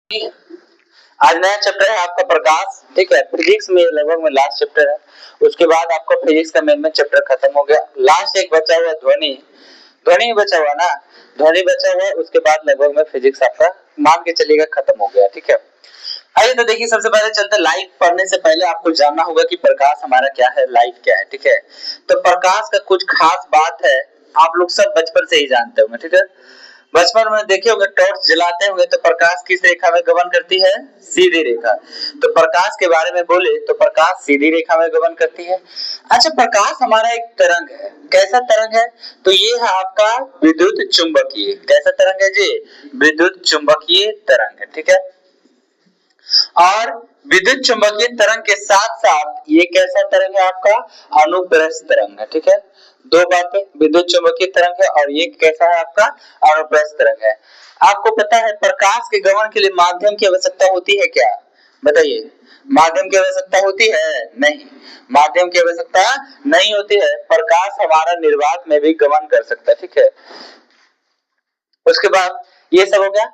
आज नया चैप्टर है आपका प्रकाश। ठीक है, फिजिक्स में लगभग में लास्ट चैप्टर है। उसके बाद आपका फिजिक्स का मेन चैप्टर खत्म हो गया। लास्ट एक बचा हुआ ध्वनि। ध्वनि बचा हुआ ना, ध्वनि बचा हुआ है। उसके बाद लगभग में फिजिक्स आपका मान के चलिएगा खत्म हो गया। ठीक है, आइए तो देखिए, सबसे पहले चलते लाइट पढ़ने से पहले आपको जानना होगा कि प्रकाश हमारा क्या है, लाइट क्या है। ठीक है, तो प्रकाश का कुछ खास बात है, आप लोग सब बचपन से ही जानते होंगे। ठीक है, बचपन में देखे होंगे टॉर्च जलाते होंगे तो प्रकाश किस रेखा में गमन करती है, सीधी रेखा। तो प्रकाश के बारे में बोले तो प्रकाश सीधी रेखा में गमन करती है। अच्छा, प्रकाश हमारा एक तरंग है। कैसा तरंग है? तो ये है आपका विद्युत चुंबकीय। कैसा तरंग है जी? विद्युत चुंबकीय तरंग है। ठीक है, और विद्युत चुंबकीय तरंग के साथ साथ ये कैसा तरंग है आपका, अनुप्रस्थ तरंग है। ठीक है, दो बातें, विद्युत चुंबकीय तरंग है और ये कैसा है आपका, अनुप्रस्थ तरंग है। आपको पता है प्रकाश के गमन के लिए माध्यम की आवश्यकता होती है क्या? बताइए, माध्यम की आवश्यकता होती है? नहीं, माध्यम की आवश्यकता नहीं होती है। प्रकाश हमारा निर्वात में भी गमन कर सकता है। ठीक है, उसके बाद ये सब हो गया।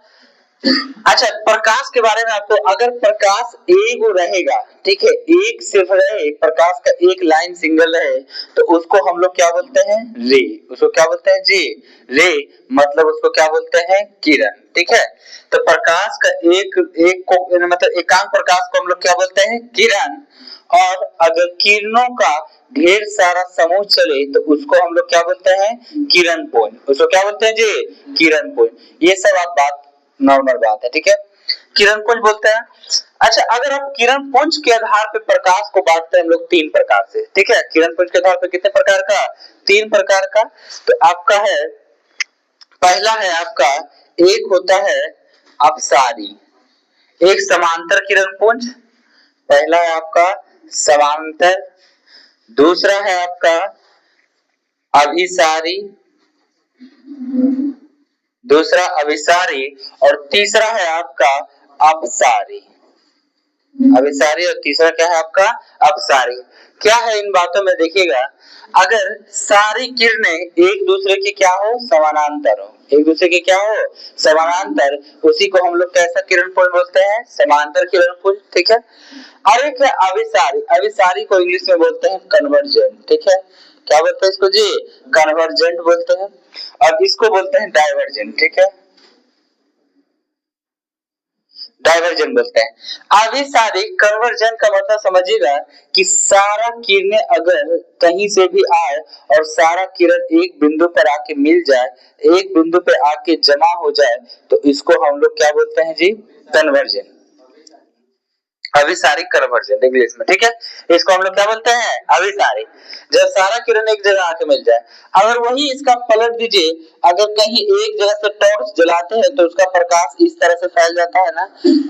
अच्छा, प्रकाश के बारे में आपको, अगर प्रकाश एक रहेगा, ठीक है, एक सिर्फ रहे, प्रकाश का एक लाइन सिंगल रहे, तो उसको हम लोग क्या बोलते हैं, रे। उसको क्या बोलते हैं जी, रे। मतलब उसको क्या बोलते हैं, किरण। ठीक है, तो प्रकाश का एक एक को मतलब एकांक प्रकाश को हम लोग क्या बोलते हैं, किरण। और अगर किरणों का ढेर सारा समूह चले तो उसको हम लोग क्या बोलते हैं, किरण पुंज। उसको क्या बोलते हैं जी, किरण पुंज। ये सब आप बात नॉर्मल बात है। ठीक है, किरण पुंज बोलते हैं। अच्छा, अगर आप किरण पुंज के आधार पे प्रकाश को बांटते हैं हम लोग तीन प्रकार से। ठीक है, किरण पुंज के आधार पे कितने प्रकार का, तीन प्रकार का। तो आपका है, पहला है आपका, एक होता है अपसारी, एक समांतर किरण पुंज। पहला है आपका समांतर, दूसरा है आपका अभिसारी, दूसरा अभिसारी, और तीसरा है आपका अपसारी। अभिसारी और तीसरा क्या है आपका, अपसारी। क्या है इन बातों में देखिएगा, अगर सारी किरणें एक दूसरे के क्या हो, समानांतर हो, एक दूसरे के क्या हो, समानांतर, उसी को हम लोग कैसा किरण पुंज बोलते हैं, समांतर किरण पुंज। ठीक है, और एक है अभिसारी। अभिसारी को इंग्लिश में बोलते हैं कन्वर्जेंट। ठीक है, क्या बोलते हैं इसको जी, कन्वर्जेंट बोलते हैं। और इसको बोलते हैं डाइवर्जेंट। ठीक है, डाइवर्जेंट बोलते हैं। अभिसारी कन्वर्जेंट का मतलब समझिएगा कि सारा किरणें अगर कहीं से भी आए और सारा किरण एक बिंदु पर आके मिल जाए, एक बिंदु पे आके जमा हो जाए, तो इसको हम लोग क्या बोलते हैं जी, कन्वर्जेंट। अभिसारी कन्वर्जेंट इंग्लिश में। ठीक है, इसको हम लोग क्या बोलते हैं, अभिसारी। जब सारा किरण एक जगह आके मिल जाए, अगर वही इसका पलट दीजिए, अगर कहीं एक जगह से टॉर्च जलाते हैं तो उसका प्रकाश इस तरह से फैल जाता है ना।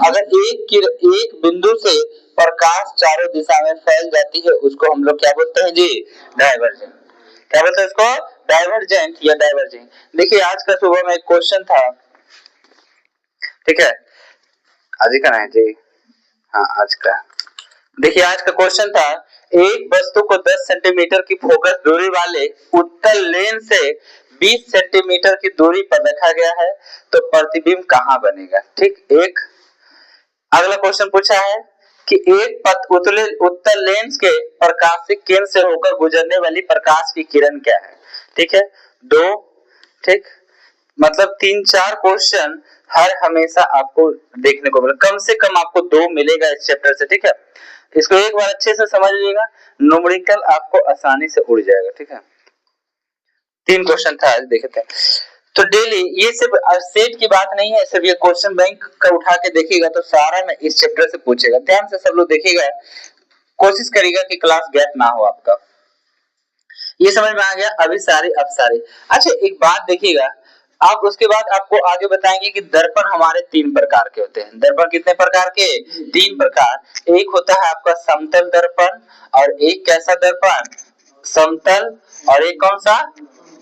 अगर एक बिंदु से प्रकाश चारों दिशा में फैल जाती है, उसको हम लोग क्या बोलते हैं जी, डाइवर्जेंट। क्या बोलते हैं इसको, डाइवर्जेंट या डाइवर्जिंग। देखिए, आज का सुबह में एक क्वेश्चन था। ठीक है, आज ही का है जी, हाँ आज का। देखिए, आज का क्वेश्चन था, एक वस्तु को 10 सेंटीमीटर की फोकस दूरी वाले उत्तल लेंस से 20 सेंटीमीटर की दूरी पर रखा गया है, तो प्रतिबिंब कहाँ बनेगा। ठीक, एक अगला क्वेश्चन पूछा है कि एक उत्तल लेंस के प्रकाशिक केंद्र से होकर गुजरने वाली प्रकाश की किरण क्या है। ठीक है, दो। ठीक, मतलब 3-4 क्वेश्चन हर हमेशा आपको देखने को मिले, कम से कम आपको 2 मिलेगा इस चैप्टर से। ठीक है, इसको एक बार अच्छे से समझ लीजिएगा, न्यूमेरिकल आपको आसानी से उड़ जाएगा। ठीक है, 3 क्वेश्चन था आज देखते हैं। तो डेली, ये सिर्फ सेट की बात नहीं है, सिर्फ ये क्वेश्चन बैंक का उठा के देखिएगा तो सारा में इस चैप्टर से पूछेगा। ध्यान से सब लोग देखिएगा, कोशिश करिएगा कि क्लास गैप ना हो आपका। ये समझ में आ गया, अभिसारी अपसारी। अच्छा, एक बात देखिएगा, आप उसके बाद आपको आगे बताएंगे कि दर्पण हमारे 3 प्रकार के होते हैं। दर्पण कितने प्रकार के, 3 प्रकार। एक होता है आपका समतल दर्पण, और एक कैसा दर्पण, समतल, और एक कौन सा,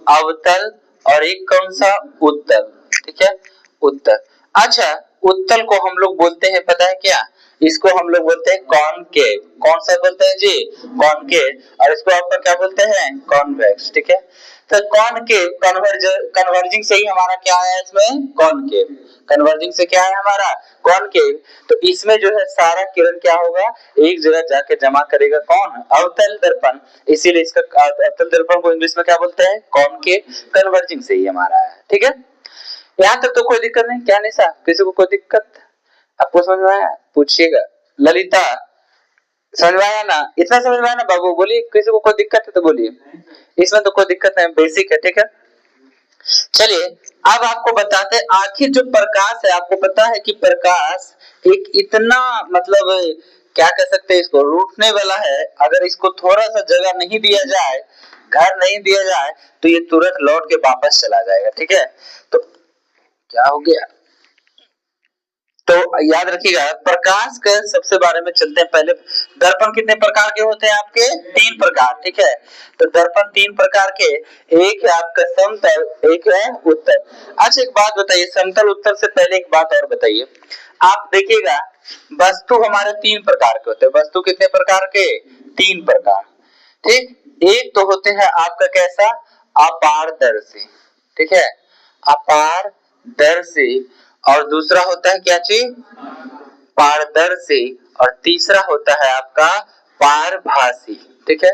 अवतल, और एक कौन सा, उत्तल। ठीक है, उत्तल। अच्छा, उत्तल को हम लोग बोलते हैं पता है क्या, इसको हम लोग बोलते हैं कॉनकेव। कौन सा बोलते हैं जी? कॉनकेव। और इसको आपका क्या बोलते हैं? कॉन्वेक्स। ठीक है, तो कॉनकेव कन्वर्जिंग से ही हमारा क्या आया इसमें? कॉनकेव। कन्वर्जिंग से क्या है हमारा? कॉनकेव। तो इसमें जो है सारा किरण क्या होगा? एक जगह जाके जमा करेगा कौन? अवतल दर्पण। इसीलिए इसका अवतल दर्पण को इंग्लिश में क्या बोलते हैं? कॉनकेव। कन्वर्जिंग से ही हमारा है। ठीक है, यहाँ तक तो कोई दिक्कत नहीं। क्या निशा, किसी को कोई दिक्कत? आपको समझ में आया? पूछिएगा। ललिता, समझ में आया ना? इतना समझ में आया ना बाबू? बोलिए, किसी को कोई दिक्कत है तो बोलिए। इसमें तो कोई दिक्कत नहीं, बेसिक है। ठीक है, चलिए अब आपको बताते हैं आखिर जो प्रकाश है, आपको पता है कि प्रकाश एक इतना मतलब क्या कह सकते हैं इसको, रूठने वाला है। अगर इसको थोड़ा सा जगह नहीं दिया जाए, घर नहीं दिया जाए, तो ये तुरंत लौट के वापस चला जाएगा। ठीक है, तो क्या हो गया? तो याद रखिएगा, प्रकाश के सबसे बारे में चलते हैं पहले। दर्पण कितने प्रकार के होते हैं आपके? 3 प्रकार। ठीक है, तो दर्पण 3 प्रकार के, एक है आपका समतल, एक है उत्तल। अच्छा एक बात बताइए, समतल उत्तल से पहले एक बात और बताइए। आप देखिएगा वस्तु हमारे 3 प्रकार के होते हैं। वस्तु कितने प्रकार के? 3 प्रकार। ठीक, एक तो होते हैं आपका कैसा? अपारदर्शी। ठीक है, अपारदर्शी। और दूसरा होता है क्या चीज? पारदर्शी। और तीसरा होता है आपका पारभासी। ठीक है,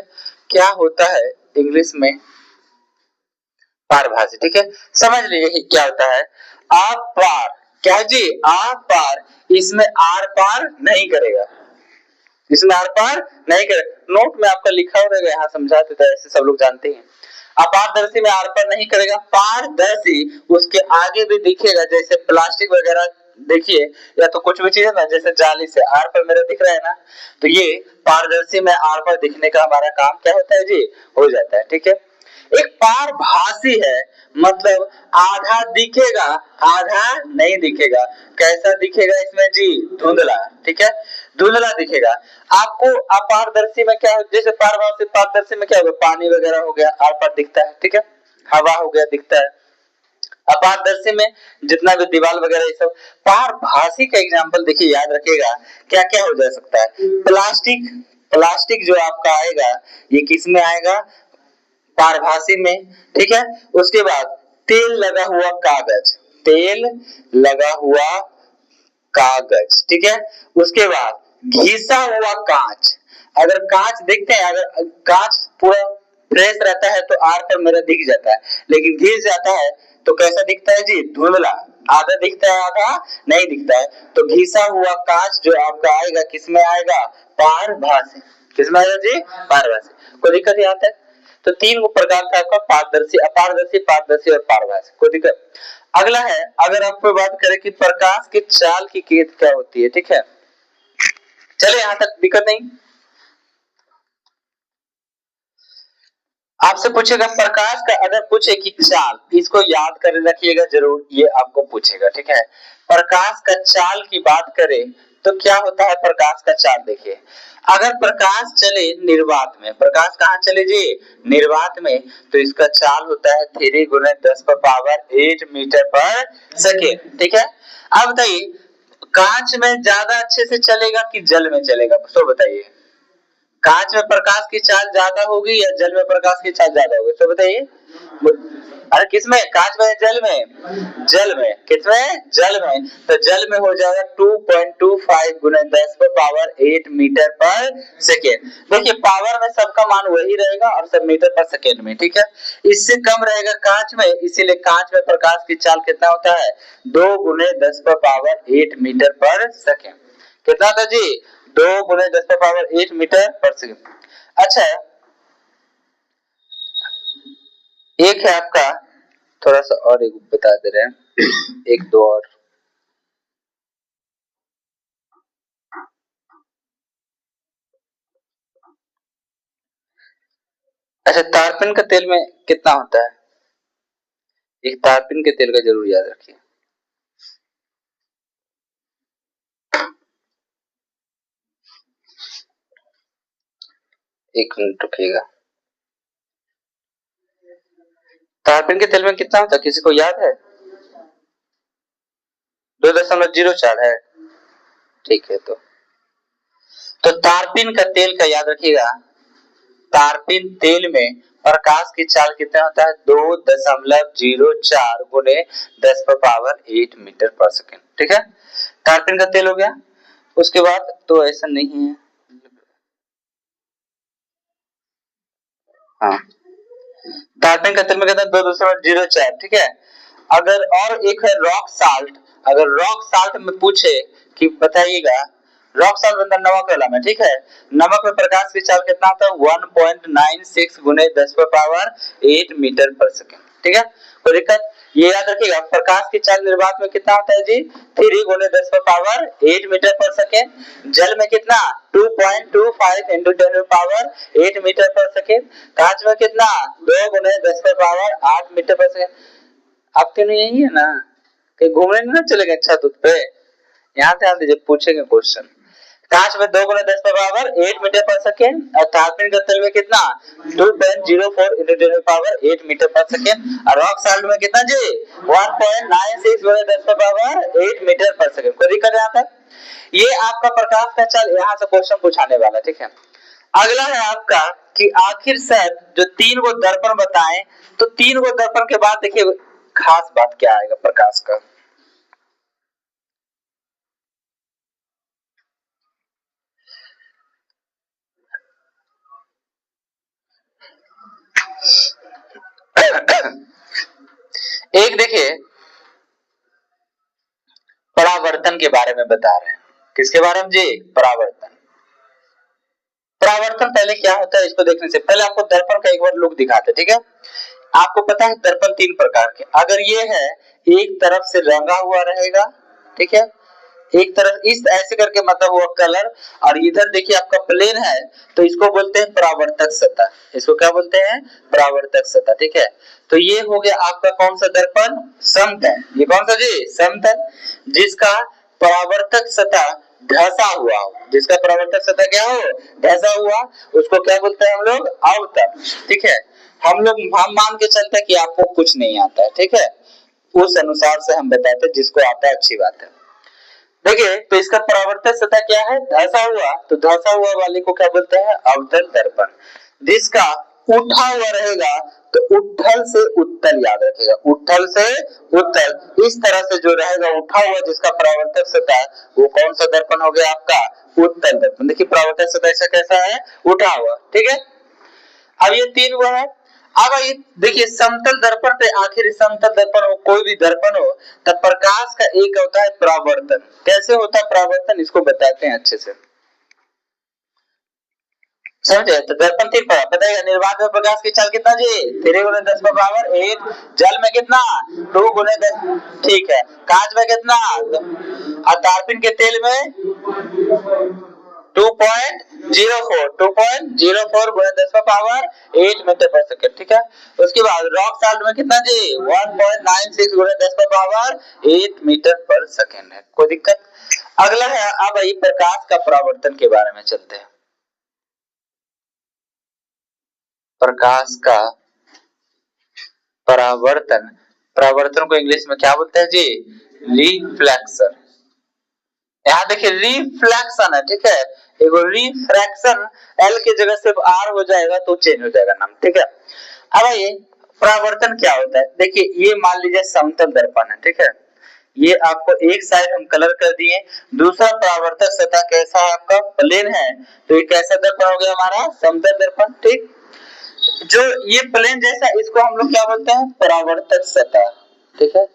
क्या होता है इंग्लिश में? पारभासी। ठीक है, समझ लीजिए क्या होता है। आप पार, क्या जी? आप पार, इसमें आर पार नहीं करेगा, इसमें आर पार नहीं करेगा। नोट में आपका लिखा हो रहेगा, यहाँ समझाते थे, ऐसे सब लोग जानते हैं। अपारदर्शी में आर पार नहीं करेगा। पारदर्शी उसके आगे भी दिखेगा, जैसे प्लास्टिक वगैरह देखिए, या तो कुछ भी चीज है ना, जैसे जाली से आर पार मेरा दिख रहा है ना, तो ये पारदर्शी में आर पार दिखने का हमारा काम क्या होता है जी? हो जाता है। ठीक है, एक पारभासी है, मतलब आधा दिखेगा आधा नहीं दिखेगा। कैसा दिखेगा इसमें जी? धुंधला। ठीक है, धुंधला दिखेगा आपको। अपारदर्शी में क्या है? जैसे पारभासी, पारदर्शी में क्या होगा? पानी वगैरह हो गया आर पार दिखता है। ठीक है, हवा हो गया दिखता है। अपारदर्शी में जितना भी दीवार वगैरह ये सब। पारभासी का एग्जांपल देखिए, याद रखिएगा क्या क्या हो जा सकता है। प्लास्टिक, प्लास्टिक जो आपका आएगा ये किस में आएगा? पारभासी में। ठीक है, उसके बाद तेल लगा हुआ कागज, तेल लगा हुआ कागज। ठीक है, उसके बाद घिसा हुआ कांच। अगर कांच देखते हैं, अगर कांच पूरा फ्रेश रहता है तो आर पर मेरा दिख जाता है, लेकिन घिस जाता है तो कैसा दिखता है जी? धुंधला, आधा दिखता है आधा नहीं दिखता है। तो घिसा हुआ कांच जो आपका आएगा किसमें आएगा? पारभासी। किसमें आएगा जी? पारभासी। कोई दिक्कत यहाँ तक? तो 3 प्रकार का आपका पारदर्शी, अपारदर्शी, पारदर्शी और पारभासी। कोई दिक्कत? अगला है, अगर आपको बात करें कि प्रकाश की चाल की कियत क्या होती है। ठीक है, चले यहां तक दिक्कत नहीं। आपसे पूछेगा प्रकाश का, अगर पूछे कि चाल, इसको याद कर रखिएगा जरूर, ये आपको पूछेगा। ठीक है, प्रकाश का चाल की बात करें तो क्या होता है प्रकाश का चाल? देखिए, अगर प्रकाश चले निर्वात में, प्रकाश कहाँ चले जी? निर्वात में, तो इसका चाल होता है 3 गुने 10⁻8 मीटर पर सेकेंड। ठीक है, अब बताइए कांच में ज्यादा अच्छे से चलेगा कि जल में चलेगा? तो बताइए, कांच में प्रकाश की चाल ज्यादा होगी या जल में प्रकाश की चाल ज्यादा होगी? तो बताइए। अरे किसमें? कांच में, जल में? जल में। किसमें? जल में। तो जल में हो जाएगा 2.25 गुने 10⁻8 मीटर पर सेकेंड। देखिए पावर में सबका मान वही रहेगा और सब मीटर पर सेकेंड में। ठीक है, इससे कम रहेगा कांच में, इसीलिए कांच में प्रकाश की चाल कितना होता है? 2 गुने 10⁻8 मीटर पर सेकेंड। कितना था जी? 2 गुने 10⁻8 मीटर पर सेकेंड। अच्छा, एक है आपका, थोड़ा सा और एक बता दे रहे हैं, एक दो और। अच्छा, तारपीन का तेल में कितना होता है? एक तारपीन के तेल का जरूर याद रखिए। एक मिनट रुकिएगा। तारपीन के तेल में कितना होता है, किसी को याद है? 2.04 है। ठीक है, तो तो तारपीन का तेल का याद रखिएगा, तारपीन तेल में प्रकाश की चाल कितना होता है 2.04 गुने 10⁻8 मीटर पर सेकेंड। ठीक है, तारपीन का तेल हो गया। उसके बाद तो ऐसा नहीं है, हाँ तारपीन का तेल में कहता है 2.04। ठीक है, अगर और एक है रॉक साल्ट, अगर रॉक साल्ट में पूछे कि बताइएगा, रॉक साल्ट मतलब नमक वाला में, ठीक है, नमक में प्रकाश की चाल कितना होता है 1.96 गुने 10⁻8 मीटर पर सेकेंड। ठीक है, कोई दिक्कत, ये याद रखिएगा। प्रकाश की चाल निर्वात में कितना होता है जी 3 गुने 10⁻8 मीटर पर सेकेंड। जल में कितना 2.25 इंटू 10⁻8 मीटर पर सेकेंड। कांच में कितना 2 गुने 10⁻8 मीटर पर सेकेंड। आपके लिए यही है ना, कहीं घूमने नहीं ना चलेगा छत पे, यहाँ से आप जब पूछेंगे क्वेश्चन। कांच में 2 गुना 10⁻8 मीटर पर सेकेंड और तारपीन का तेल में कितना 2.04 इंटू 10⁻8 मीटर पर सेकेंड और रॉक साल्ट में कितना जी 1.96 गुना 10⁻8 मीटर पर सेकेंड। कोई दिक्कत यहाँ तक? ये आपका प्रकाश का चाल, यहाँ से क्वेश्चन पूछाने वाला। ठीक है, अगला है आपका कि आखिर सर जो 3 गो दर्पण बताएं, तो 3 गो दर्पण के बाद देखिए खास बात क्या आएगा प्रकाश का। एक देखिए परावर्तन के बारे में बता रहे हैं। किसके बारे में जी? परावर्तन। परावर्तन पहले क्या होता है इसको देखने से पहले आपको दर्पण का एक बार लुक दिखाते। ठीक है, आपको पता है दर्पण 3 प्रकार के, अगर ये है एक तरफ से रंगा हुआ रहेगा, ठीक है, एक तरफ इस ऐसे करके मतलब वो कलर, और इधर देखिए आपका प्लेन है तो इसको बोलते हैं परावर्तक सतह। इसको क्या बोलते हैं? परावर्तक सतह। ठीक है, तो ये हो गया आपका कौन सा दर्पण? समतल। ये कौन सा जी? समतल, जिसका परावर्तक सतह धंसा हुआ हो, जिसका परावर्तक सतह क्या हो? धंसा हुआ, उसको क्या बोलते हैं हम लोग? अवतल। ठीक है, हम मान के चलते हैं कि आपको कुछ नहीं आता है, ठीक है, उस अनुसार से हम बताते हैं, जिसको आता है अच्छी बात है। देखिए तो इसका परावर्तक सतह क्या है? धंसा हुआ, तो धंसा हुआ वाले को क्या बोलते हैं? अवतल दर्पण। जिसका उठा हुआ रहेगा तो उत्तल से उत्तल, याद रखिएगा, उत्तल से उत्तल, इस तरह से जो रहेगा उठा हुआ जिसका परावर्तक सतह, वो कौन सा दर्पण हो गया आपका? उत्तल दर्पण। देखिए परावर्तक सतह ऐसा कैसा है? उठा हुआ। ठीक है, अब ये 3 वो है। अब ये देखिए समतल दर्पण पे, आखिर समतल दर्पण हो कोई भी दर्पण हो, तब प्रकाश का एक होता है परावर्तन। कैसे होता है परावर्तन इसको बताते हैं अच्छे से, समझे? तो दर्पण 3 पर बताइए, निर्वात में प्रकाश की चाल कितना जी 3 गुने 10⁻8, जल में कितना 2 गुने 10, ठीक है, कांच में कितना, और तारपीन के तेल में 2.04 गुणे 10⁻8 मीटर पर सेकेंड। ठीक है, उसके बाद रॉक साल्ट में कितना जी 1.96 गुणे 10⁻8 मीटर पर सेकेंड है। कोई दिक्कत? अगला है, अब ये प्रकाश का परावर्तन के बारे में चलते हैं। प्रकाश का परावर्तन, परावर्तन को इंग्लिश में क्या बोलते हैं जी? रिफ्लेक्शन। यहाँ देखिए रिफ्लेक्शन है, ठीक है, एगो रिफ्रैक्शन, एल की जगह सिर्फ आर हो जाएगा तो चेंज हो जाएगा नाम। ठीक है, अब ये परावर्तन क्या होता है? देखिए ये मान लीजिए समतल दर्पण है, ठीक है, ये आपको एक साइड हम कलर कर दिए, दूसरा परावर्तक सतह कैसा है आपका? प्लेन है, तो ये कैसा दर्पण हो गया हमारा? समतल दर्पण। ठीक, जो ये प्लेन जैसा, इसको हम लोग क्या बोलते हैं? परावर्तक सतह। ठीक है,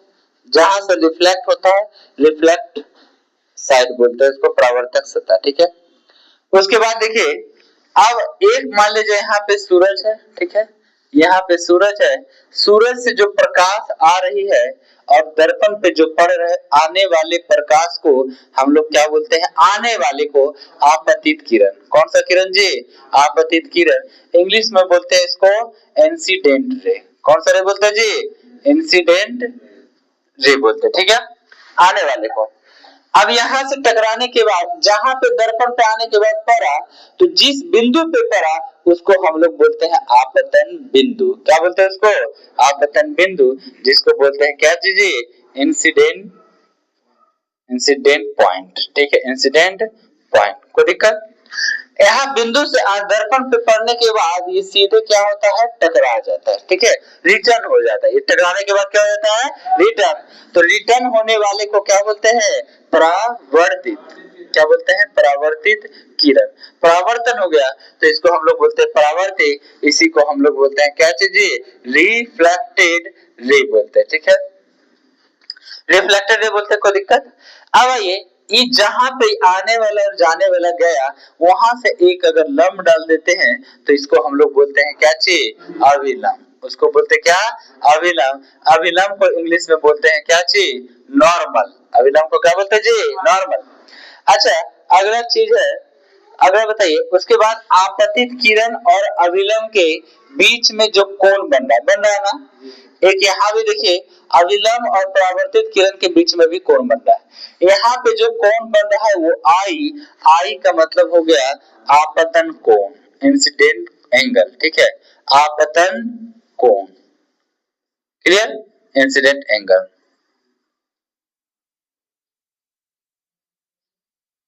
जहां से रिफ्लेक्ट होता है, रिफ्लेक्ट साइड बोलते हैं इसको, परावर्तक सतह। ठीक है, उसके बाद देखिए अब एक मान लीजिए यहाँ पे सूरज है, ठीक है, यहाँ पे सूरज है, सूरज से जो प्रकाश आ रही है और दर्पण पे जो पड़ रहे आने वाले प्रकाश को हम लोग क्या बोलते हैं? आने वाले को आपतित किरण। कौन सा किरण जी? आपतित किरण। इंग्लिश में बोलते हैं इसको इंसिडेंट रे। कौन सा रे बोलते हैं जी? इंसिडेंट रे बोलते हैं। ठीक है, आने वाले को। अब यहां से टकराने के बाद जहां पे दर्पण पे आने के बाद पड़ा, तो जिस बिंदु पे पड़ा उसको हम लोग बोलते हैं आपतन बिंदु। क्या बोलते हैं उसको? आपतन बिंदु, जिसको बोलते हैं क्या जी? Incident point. ठीक है, इंसिडेंट पॉइंट। कोई दिक्कत? यहाँ बिंदु से दर्पण पे पड़ने के बाद ये सीधे क्या होता है, टकरा जाता है, ठीक है, रिटर्न हो जाता है। ये टकराने के बाद क्या हो जाता है, रिटर्न। तो रिटर्न होने वाले को क्या बोलते हैं, परावर्तित। क्या बोलते हैं, परावर्तित किरण। परावर्तन हो गया तो इसको हम लोग बोलते हैं परावर्तित, इसी को हम लोग बोलते हैं क्या चीज, रिफ्लेक्टेड रे बोलते हैं, ठीक है, रिफ्लेक्टेड रे बोलते हैं, कोई दिक्कत। अब आइए, ये जहां पे आने वाला और जाने वाला गया, वहां से एक अगर लंब डाल देते हैं तो इसको हम लोग बोलते हैं क्या चीज, अभिलंब। उसको बोलते हैं क्या, अभिलंब। अभिलंब को इंग्लिश में बोलते हैं क्या चीज, नॉर्मल। अभिलंब को क्या बोलते हैं जी, नॉर्मल। अच्छा, अगला चीज है, अगला बताइए, उसके बाद आपतित किरण और अभिलंब के बीच में जो कोण बन रहा है ना, एक यहाँ भी देखिए, अभिलंब और परावर्तित किरण के बीच में भी कोण बन रहा है। यहाँ पे जो कोण बन रहा है वो आई का मतलब हो गया आपतन कोण, इंसिडेंट एंगल, ठीक है, आपतन कोण, क्लियर, इंसिडेंट एंगल,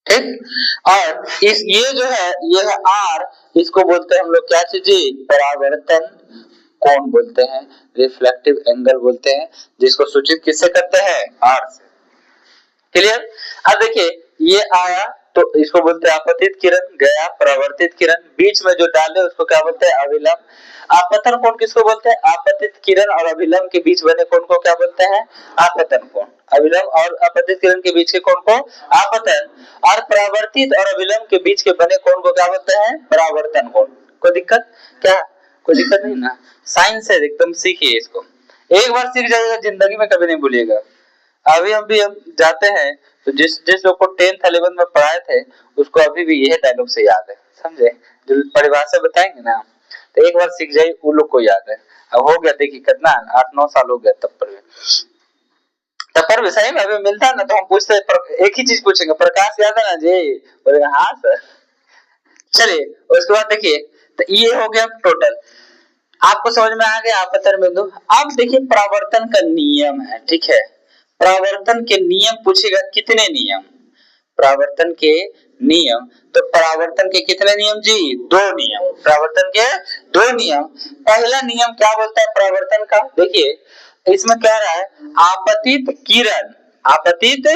ठीक। और इस ये जो है, ये है आर, इसको बोलते हैं हम लोग क्या चीज, परावर्तन कोण बोलते हैं, रिफ्लेक्टिव एंगल बोलते हैं, जिसको सूचित किससे करते हैं, आर से, क्लियर। अब देखिए, ये आया तो इसको बोलते हैं आपतित किरण, गया परावर्तित किरण, बीच में जो डाले उसको क्या बोलते हैं, अभिलंब। आपतन कोण किसको बोलते हैं, आपतित किरण और अभिलंब के बीच बने कोण को क्या बोलते हैं, आपतन कोण। अभिलंब और आपतित किरण के बीच के कोण को आपतन, और परावर्तित और अभिलंब के बीच के बने कोण को क्या बोलते हैं, परावर्तन कोण। कोई दिक्कत क्या, कोई दिक्कत नहीं ना, साइंस है एकदम, सीखिए इसको, एक बार सीख जाइएगा जिंदगी में कभी नहीं भूलिएगा। अभी हम जाते हैं तो जिस जिस लोग को 10th 11th में पढ़ाए थे उसको अभी भी यह डायलॉग से याद है, समझे, जो परिभाषा बताएंगे ना तो एक बार सीख जाइए, वो लोग को याद है। अब हो गया, देखिए कितना 8-9 साल हो गया तब पर भी सही में अभी मिलता है ना तो हम पूछते एक ही चीज पूछेंगे, प्रकाश याद है ना जी, बोलेगा हाँ सर। चलिए उसके बाद देखिए, तो ये हो गया टोटल, आपको समझ में आ गया आपतन बिंदु। अब देखिए परावर्तन का नियम है, ठीक है, परावर्तन के नियम पूछेगा, कितने नियम, परावर्तन के नियम, तो परावर्तन के कितने नियम जी, 2 नियम, परावर्तन के 2 नियम। पहला नियम क्या बोलता है परावर्तन का, देखिए इसमें कह रहा है आपतित किरण, आपतित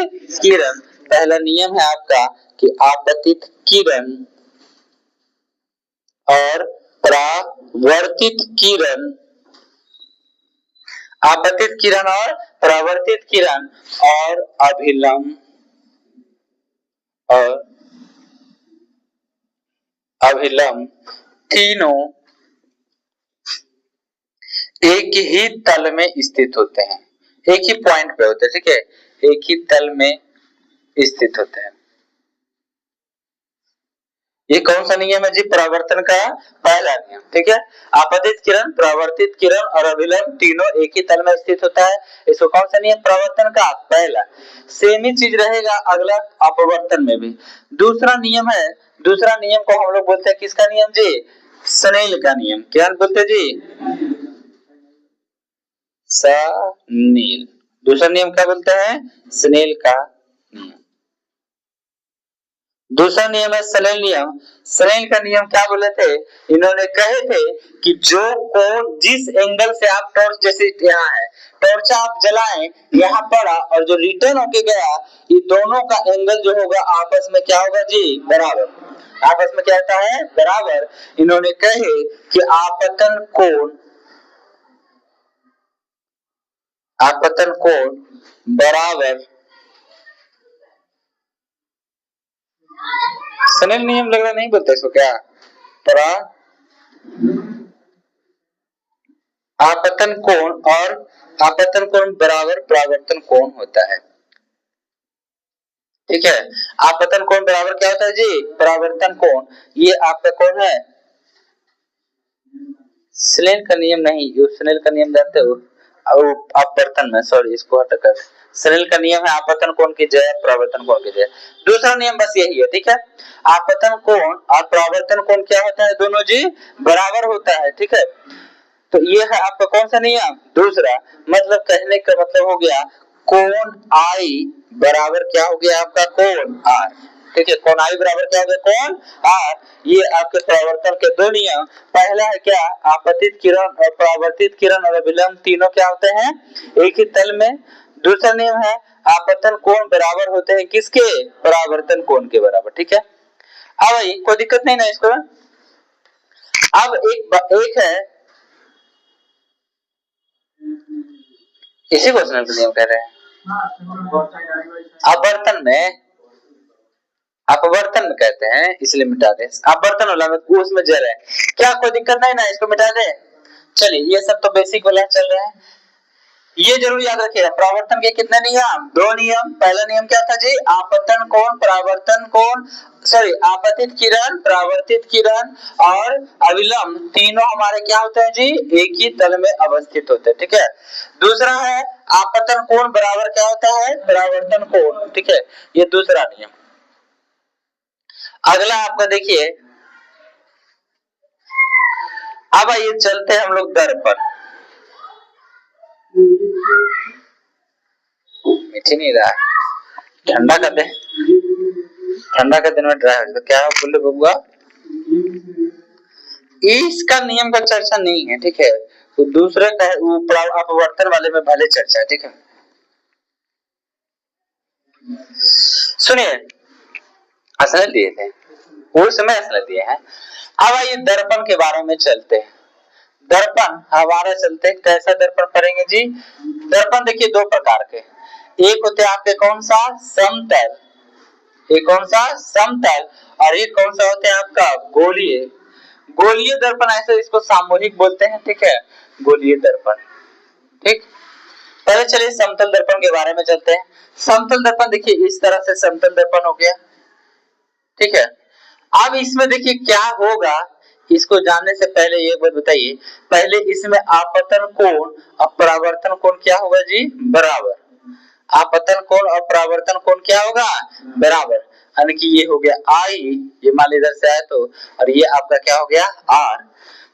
किरण, पहला नियम है आपका कि आपतित किरण और परावर्तित किरण, आपतित किरण और परावर्तित किरण और अभिलंब तीनों एक ही तल में स्थित होते हैं, एक ही पॉइंट पे होते हैं, ठीक है, एक ही तल में स्थित होते हैं। ये कौन सा नियम है जी, परावर्तन का पहला नियम, ठीक है, आपतित किरण, परावर्तित किरण और अभिलंब तीनों एक ही तल में स्थित होता है, इसको कौन सा नियम, परावर्तन का पहला। सेम ही चीज रहेगा अगला अपवर्तन में भी। दूसरा नियम है, दूसरा नियम को हम लोग बोलते हैं किसका नियम जी, स्नेल का नियम। क्या बोलते हैं जी, स्नेल। दूसरा नियम क्या बोलते हैं, स्नेल का नियम। दूसरा नियम है स्नेल नियम। स्नेल का नियम क्या बोले थे, इन्होंने कहे थे कि जो कोण जिस एंगल से आप टॉर्च, जैसे यहाँ है टॉर्च आप जलाएं, यहाँ पड़ा और जो रिटर्न होके गया, ये दोनों का एंगल जो होगा आपस में क्या होगा जी, बराबर, आपस में क्या होता है, बराबर। इन्होंने कहे कि आपतन कोण बराबर, स्नेल नियम लग रहा नहीं बोलते इसको क्या, आपतन कोण और आपतन कोण बराबर परावर्तन कोण होता है, ठीक है। आपतन कोण बराबर क्या होता है जी, परावर्तन कोण। ये आपका कौन है, स्नेल का नियम नहीं, स्नेल का नियम जानते हो, अपवर्तन में, सॉरी इसको हटाकर, स्नेल का नियम है आपतन कोण की जय परावर्तन कोण की जय। दूसरा नियम बस यही है, ठीक है, आपतन कोण और परावर्तन कोण क्या होता है, दोनों जी बराबर होता है, ठीक है। तो ये है आपका कौन सा नियम, दूसरा। मतलब कहने का मतलब हो गया कोण आई बराबर क्या हो गया आपका, कोण आर, ठीक है, कोण आई बराबर क्या हो गया, कोण आर। ये आपके परावर्तन के दो नियम, पहला है क्या, आपतित किरण और परावर्तित किरण और अभिलंब तीनों क्या होते हैं, एक ही तल में। दूसरा नियम है आपतन कोण बराबर होते हैं किसके, परावर्तन कोण के बराबर, ठीक है। अब भाई कोई दिक्कत नहीं ना इसको। अब एक है, इसी क्वेश्चन का नियम कह रहे हैं, अपवर्तन में, अपवर्तन में कहते हैं इसलिए मिटा दे, अपवर्तन वाला में उसमें जर है, क्या कोई दिक्कत नहीं ना, इसको मिटा दे। चलिए ये सब तो बेसिक वाला चल रहा है, ये जरूर याद रखिएगा। परावर्तन के कितने नियम, दो नियम। पहला नियम क्या था जी, आपतन कोण परावर्तन कोण, सॉरी आपतित किरण परावर्तित किरण और अविलंब तीनों हमारे क्या होते हैं जी, एक ही तल में अवस्थित होते हैं, ठीक है। दूसरा है आपतन कोण बराबर क्या होता है, परावर्तन कोण, ठीक है, ये दूसरा नियम। अगला आपका देखिए, अब आइए चलते हैं हम लोग दर्पण। मीठी नहीं रहा है, ठंडा कर दे, ठंडा के दिन में ड्राई हो, तो क्या बोले बबुआ, इसका नियम का चर्चा नहीं है, ठीक है, तो दूसरे का अपवर्तन वाले में भले चर्चा है, ठीक है। सुनिए, असर दिए थे उस समय, असर दिए हैं। अब आइए दर्पण के बारे में चलते हैं। दर्पण हमारे चलते कैसा दर्पण करेंगे जी, दर्पण देखिए दो प्रकार के, एक होते हैं आपके कौन सा, समतल, एक कौन सा समतल, और एक कौन सा होते हैं आपका गोलीय। गोलीय दर्पण ऐसे इसको सामूहिक बोलते हैं, ठीक है, गोलीय दर्पण, ठीक। पहले चलिए समतल दर्पण के बारे में चलते हैं। समतल दर्पण देखिए इस तरह से समतल दर्पण हो गया, ठीक है। अब इसमें देखिए क्या होगा, इसको जानने से पहले ये बात बताइए, पहले इसमें आपतन कोण और परावर्तन कोण क्या होगा जी, बराबर। आपतन कोण और परावर्तन कोण क्या होगा, बराबर, यानी कि ये हो गया आई, ये मान इधर से आया तो, और ये आपका क्या हो गया आर,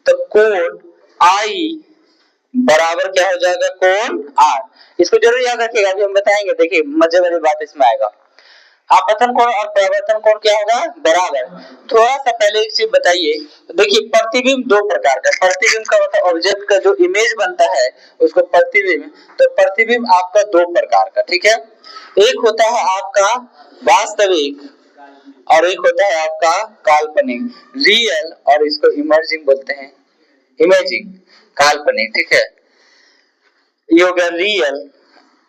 तो कोण आई बराबर क्या हो जाएगा, कोण आर। इसको जरूर याद रखिएगा, अभी हम बताएंगे, देखिए मजे वाली बात इसमें आएगा। आपतन कोण और परावर्तन कोण क्या होगा, बराबर। थोड़ा सा पहले एक चीज बताइए, देखिए प्रतिबिंब दो प्रकार का, प्रतिबिंब का मतलब ऑब्जेक्ट का जो इमेज बनता है उसको प्रतिबिंब, तो प्रतिबिंब आपका दो प्रकार का, ठीक है। एक होता है आपका वास्तविक और एक होता है आपका काल्पनिक, रियल, और इसको इमर्जिंग बोलते हैं, इमेजिंग, काल्पनिक, ठीक है। ये हो गया रियल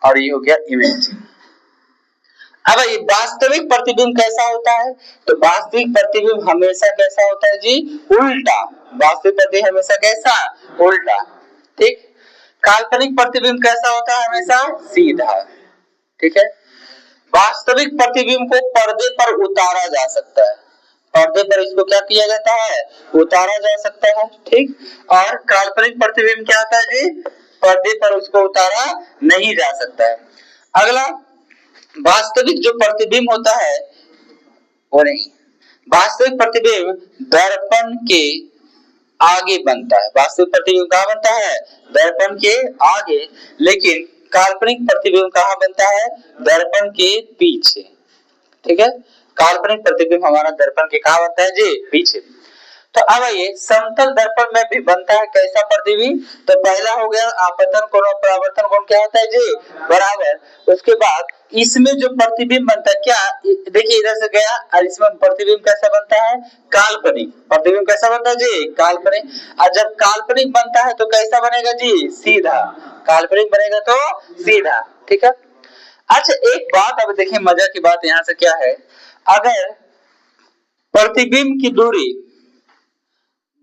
और ये हो गया इमेजिंग। अब ये वास्तविक प्रतिबिंब कैसा होता है, तो वास्तविक प्रतिबिंब हमेशा कैसा होता है जी, उल्टा, वास्तविक प्रतिबिंब हमेशा कैसा, उल्टा, ठीक। काल्पनिक प्रतिबिंब कैसा होता है, हमेशा सीधा, ठीक है। वास्तविक प्रतिबिंब को पर्दे पर उतारा जा सकता है, पर्दे पर इसको क्या किया जाता है, उतारा जा सकता है, ठीक। और काल्पनिक प्रतिबिंब क्या होता है जी, पर्दे पर उसको उतारा नहीं जा सकता है। अगला वास्तविक जो प्रतिबिंब होता है वो नहीं, वास्तविक प्रतिबिंब दर्पण के आगे बनता है, वास्तविक प्रतिबिंब कहाँ बनता है, दर्पण के आगे, लेकिन काल्पनिक प्रतिबिंब कहाँ बनता है, दर्पण के पीछे, ठीक है। काल्पनिक प्रतिबिंब हमारा दर्पण के कहाँ बनता है जी, पीछे। तो अब ये समतल दर्पण में भी बनता है कैसा प्रतिबिंब, तो पहला हो गया आपतन कोण और परावर्तन कोण क्या होता है जी, बराबर। उसके बाद इसमें जो प्रतिबिंब बनता है क्या, देखिए इधर से गया और इसमें प्रतिबिंब कैसा बनता है, काल्पनिक, प्रतिबिंब कैसा बनता है जी, काल्पनिक। और जब काल्पनिक बनता है तो कैसा बनेगा जी, सीधा, काल्पनिक बनेगा तो सीधा, ठीक है। अच्छा एक बात अब देखिए, मजा की बात यहाँ से क्या है, अगर प्रतिबिंब की दूरी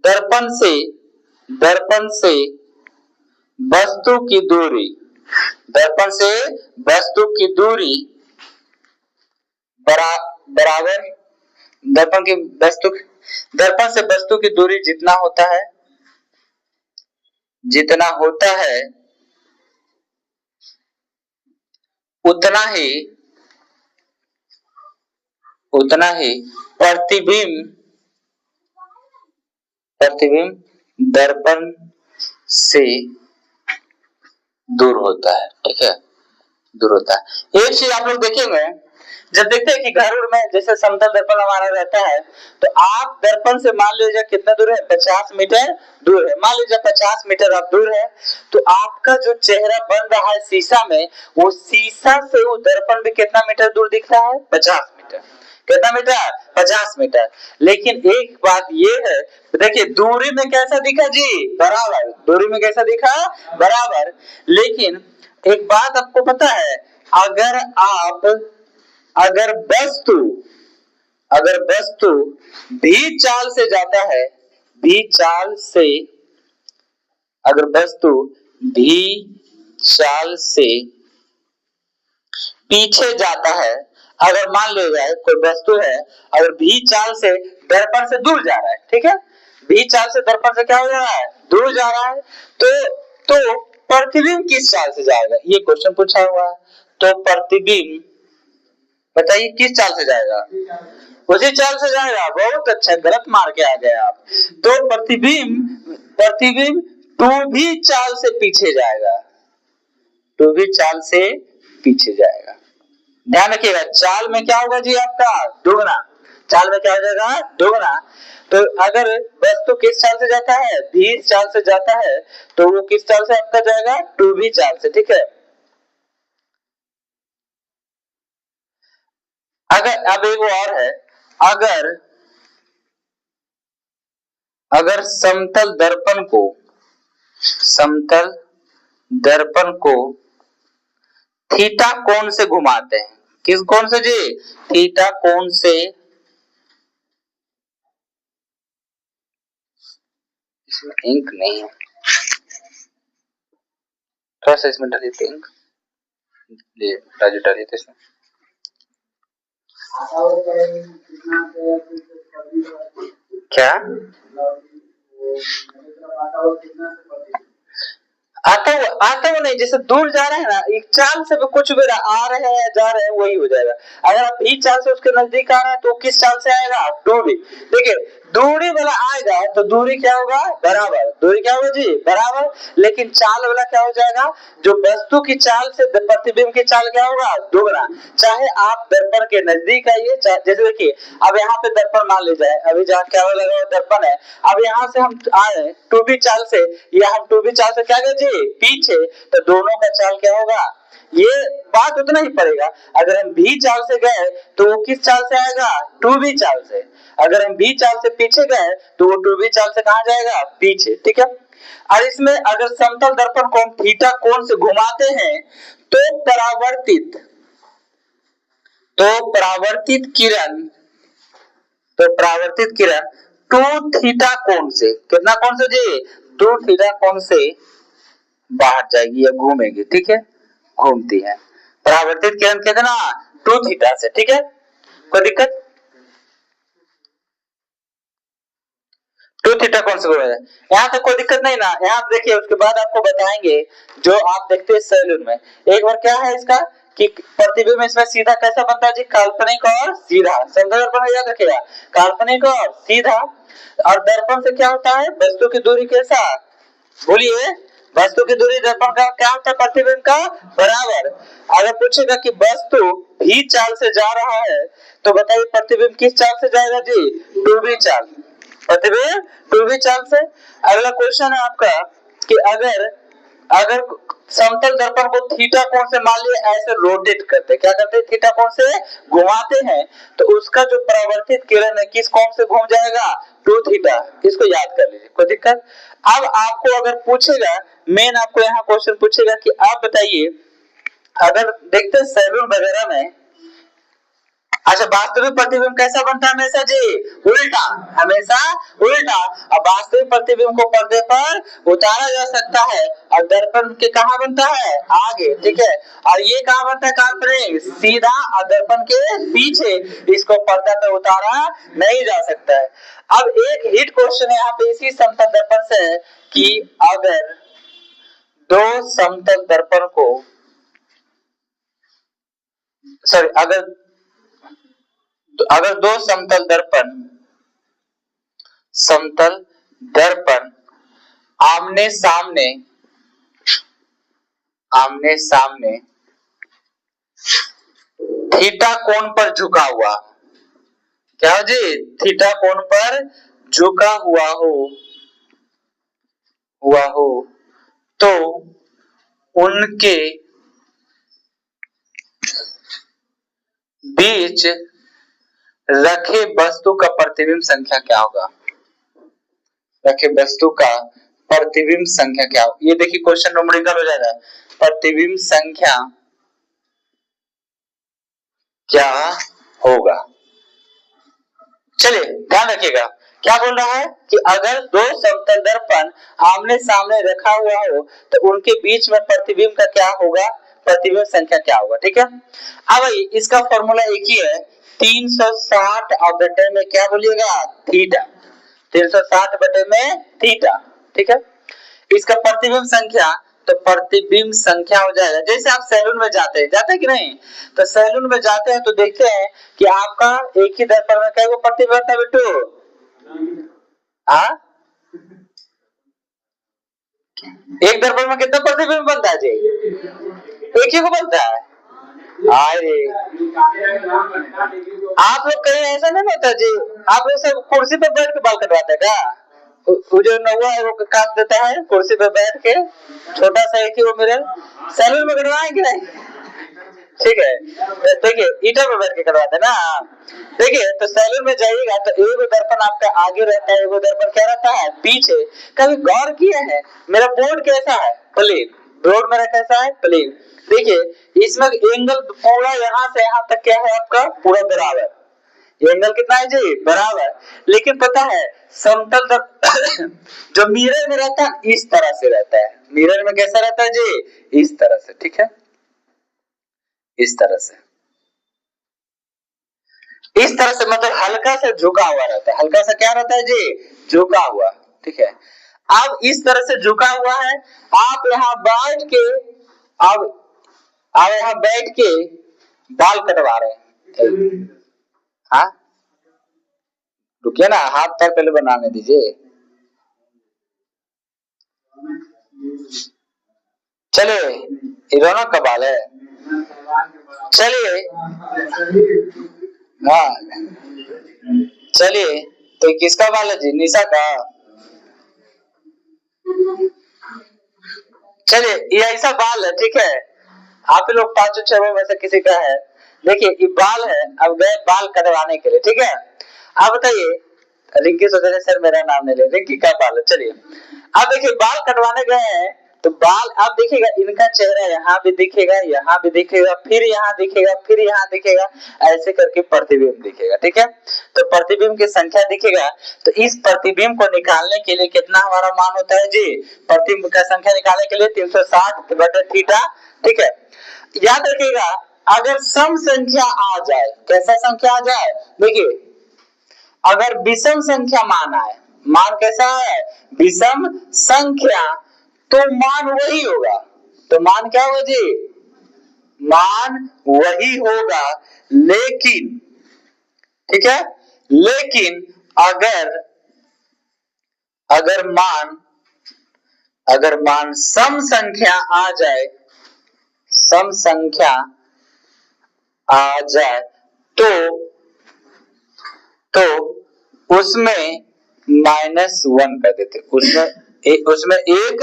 दर्पण से वस्तु की दूरी, दर्पण से वस्तु की दूरी बराबर, दर्पण से वस्तु की दूरी जितना होता है उतना ही प्रतिबिंब दर्पण से दूर होता है, ठीक है, दूर होता है। एक चीज आप लोग देखेंगे, जब देखते हैं कि घर में जैसे समतल दर्पण हमारा रहता है, तो आप दर्पण से मान लीजिए कितना दूर है, 50 मीटर दूर है। मान लीजिए 50 मीटर आप दूर है, तो आपका जो चेहरा बन रहा है शीशा में, वो शीशा से वो दर्पण भी कितना मीटर दूर दिख रहा है, 50 मीटर। कितना मीटर, 50 मीटर। लेकिन एक बात ये है, देखिए दूरी में कैसा दिखा जी, बराबर। दूरी में कैसा दिखा, बराबर। लेकिन एक बात आपको पता है, अगर वस्तु भी चाल से जाता है, अगर वस्तु भी चाल से पीछे जाता है, अगर मान लो जाए कोई वस्तु है, अगर भी चाल से दर्पण से दूर जा रहा है, ठीक है, भी चाल से दर्पण से क्या हो रहा है, दूर जा रहा है, तो प्रतिबिंब किस चाल से जाएगा, ये क्वेश्चन पूछा हुआ है। तो प्रतिबिंब बताइए किस चाल से जाएगा, उसी चाल से जाएगा। बहुत अच्छा, गलत मार के आ गए आप। तो प्रतिबिंब टू भी चाल से पीछे जाएगा, टू भी चाल से पीछे जाएगा। ध्यान रखिएगा, चाल में क्या होगा जी आपका, दुगना। चाल में क्या हो जाएगा, दुगना। तो अगर वस्तु किस चाल से जाता है, भी चाल से जाता है, तो वो किस चाल से आपका जाएगा, टू भी चाल से, ठीक है। अगर अब एक और है, अगर समतल दर्पण को थीटा कोण से घुमाते हैं, किस कोण से जी, थीटा कोण से। इसमें इंक नहीं है, थोड़ा सा इसमें डालिए इंक, ये राजू डालिए तो इसमें। क्या आता वो नहीं, जैसे दूर जा रहे हैं ना, एक चाल से कुछ भी आ रहे हैं जा रहे हैं, वही हो जाएगा। अगर आप भी चाल से उसके नजदीक आ रहा है, तो किस चाल से आएगा, दूरी। देखिए दूरी वाला आएगा तो दूरी क्या होगा, बराबर। दूरी क्या होगा जी, बराबर। लेकिन चाल वाला क्या हो जाएगा, जो वस्तु की चाल से प्रतिबिंब की चाल क्या होगा, दुगना। चाहे आप दर्पण के नजदीक आइए, जैसे देखिए अब यहाँ पे दर्पण मान ली जाए, अभी जहाँ क्या लगा दर्पण है, अब यहाँ से हम आए टू बी चाल से, या हम टू बी चाल से क्या गए जी, पीछे, तो दोनों का चाल क्या होगा, ये बात उतना ही पड़ेगा। अगर हम भी चाल से गए तो वो किस चाल से आएगा, टू बी चाल से। अगर हम भी चाल से पीछे गए तो वो टू बी चाल से कहां जाएगा, पीछे, ठीक है। और इसमें अगर समतल दर्पण को हम थीटा कोण से घुमाते हैं, तो परावर्तित किरण टू थीटा कोण से, कितना कोण से जी, टू थीटा कोण से बाहर जाएगी या घूमेगी, ठीक है, घूमती है। परावर्तित किरण कितना, टू थीटा से, ठीक है। कोई दिक्कत, टू थीटा कौन से घूमेगा, यहाँ तक कोई दिक्कत नहीं ना। यहाँ देखिए उसके बाद आपको बताएंगे, जो आप देखते हैं सैलून में, एक बार क्या है इसका कि प्रतिबिंब में इसमें सीधा कैसा बनता है जी, काल्पनिक और सीधा। समतल दर्पण याद रखिएगा, काल्पनिक और सीधा। और दर्पण से क्या होता है, वस्तु की दूरी कैसा, बोलिए, वस्तु की दूरी दर्पण का क्या होता है, प्रतिबिंब का बराबर। अगर पूछेगा कि वस्तु भी चाल से जा रहा है, तो बताइए प्रतिबिंब किस चाल से जाएगा जी, टू बी चाल, प्रतिबिंब टू बी चाल से। अगला क्वेश्चन है आपका कि अगर समतल दर्पण को थीटा कोण से मान लिया ऐसे रोटेट करते, क्या करते हैं, थीटा कोण से घुमाते हैं, तो उसका जो परावर्तित किरण है किस कोण से घूम जाएगा, टू थीटा। इसको याद कर लीजिए, कोई दिक्कत। अब आपको अगर पूछेगा, मेन आपको यहाँ क्वेश्चन पूछेगा कि आप बताइए, अगर देखते हैं सैलून वगैरह में, अच्छा वास्तविक प्रतिबिंब कैसा बनता है, हमेशा जी उल्टा, हमेशा उल्टा। अब वास्तविक प्रतिबिंब को पर्दे पर उतारा जा सकता है, और दर्पण के कहाँ बनता है, आगे, ठीक है। और ये कहाँ बनता है, काल्पनिक सीधा, और दर्पण के पीछे, इसको पर्दा पर उतारा नहीं जा सकता है। अब एक हिट क्वेश्चन यहाँ पे इसी समतल दर्पण से है कि अगर दो समतल दर्पण को, सॉरी, अगर दो समतल दर्पण आमने सामने थीटा कोण पर झुका हुआ, क्या हो जी, थीटा कोण पर झुका हुआ हो तो उनके बीच रखे वस्तु का प्रतिबिंब संख्या क्या होगा, रखे वस्तु का प्रतिबिंब संख्या क्या होगा। ये देखिए क्वेश्चन न्यूमेरिकल हो जाएगा, प्रतिबिंब संख्या क्या होगा। चलिए ध्यान रखिएगा, क्या बोल रहा है कि अगर दो समतल दर्पण आमने सामने रखा हुआ हो तो उनके बीच में प्रतिबिंब का क्या होगा, प्रतिबिंब संख्या क्या होगा। ठीक है, अब इसका फॉर्मूला एक ही है, 360 और बटे में क्या बोलिएगा, थीटा, 360 बटे में थीटा। ठीक है, इसका प्रतिबिंब संख्या, तो प्रतिबिंब संख्या हो जाएगा, जैसे आप सैलून में जाते हैं कि नहीं, तो सैलून में जाते हैं तो देखते हैं कि आपका एक ही दर्पण में कई प्रतिबिंब बनता है बिट्टू, हाँ, एक दर्पण में कितना प्रतिबिंब बनता है जी, एक ही को बनता है। अरे आप लोग कहीं ऐसा नहीं होता जी, आप लोग सब कुर्सी पे बैठ के बाल कटवाते हैं क्या, वो जो नौवा है वो काट देता है कुर्सी पे बैठ के, छोटा सा एक ही वो मिरर, सैलून में कटवाए कि नहीं, ठीक है, देखिए ईटा पे बैठ के करवाते ना। देखिए तो सैलून में जाइएगा तो एगो दर्पण आपका आगे रहता है, एगो दर्पण क्या रहता है पीछे। कभी गौर किए हैं मेरा बोर्ड कैसा है, प्लेन, बोर्ड मेरा कैसा है, प्लेन। देखिए इसमें एंगल पूरा यहाँ से यहाँ तक क्या है आपका पूरा बराबर, एंगल कितना है जी, बराबर। लेकिन पता है समतल जो मिरर में रहता है इस तरह से रहता है, मिरर में कैसा रहता है जी, इस तरह से। ठीक है, इस तरह से, इस तरह से मतलब हल्का सा झुका हुआ रहता है, हल्का सा क्या रहता है जी, झुका हुआ। ठीक है, अब इस तरह से झुका हुआ है, आप यहाँ बैठ के, अब आप यहाँ बैठ के बाल कटवा रहे हैं, हाँ रुकिए ना, हाथ पैर पहले बनाने दीजिए। चलिए ये रौनक का बाल है, चलिए हाँ चलिए, तो किसका बाल है जी, निशा का। चलिए ये ऐसा बाल है, ठीक है, आप लोग पांचों छह में से किसी का है। देखिए ये बाल है, अब गए बाल कटवाने के लिए। ठीक है, आप बताइए, रिंकी सोच रहे सर मेरा नाम नहीं ले, रिंकी का बाल है। चलिए अब देखिए बाल कटवाने गए हैं तो बाल आप देखिएगा, इनका चेहरा यहाँ भी दिखेगा, यहाँ भी दिखेगा, फिर यहाँ दिखेगा, फिर यहाँ दिखेगा, ऐसे करके प्रतिबिंब दिखेगा। ठीक है, तो प्रतिबिंब की संख्या दिखेगा, तो इस प्रतिबिंब को निकालने के लिए कितना हमारा मान होता है जी, प्रतिबिंब का संख्या निकालने के लिए 360 बटे थीटा। ठीक है, याद रखिएगा अगर सम संख्या आ जाए, कैसा संख्या आ जाए, देखिए अगर विषम संख्या मान आए, मान कैसा है, विषम संख्या, तो मान वही होगा, तो मान क्या होगा जी, मान वही होगा। लेकिन ठीक है, लेकिन अगर अगर मान अगर मान सम संख्या आ जाए, सम संख्या आ जाए तो उसमें -1 कर देते, उसमें एक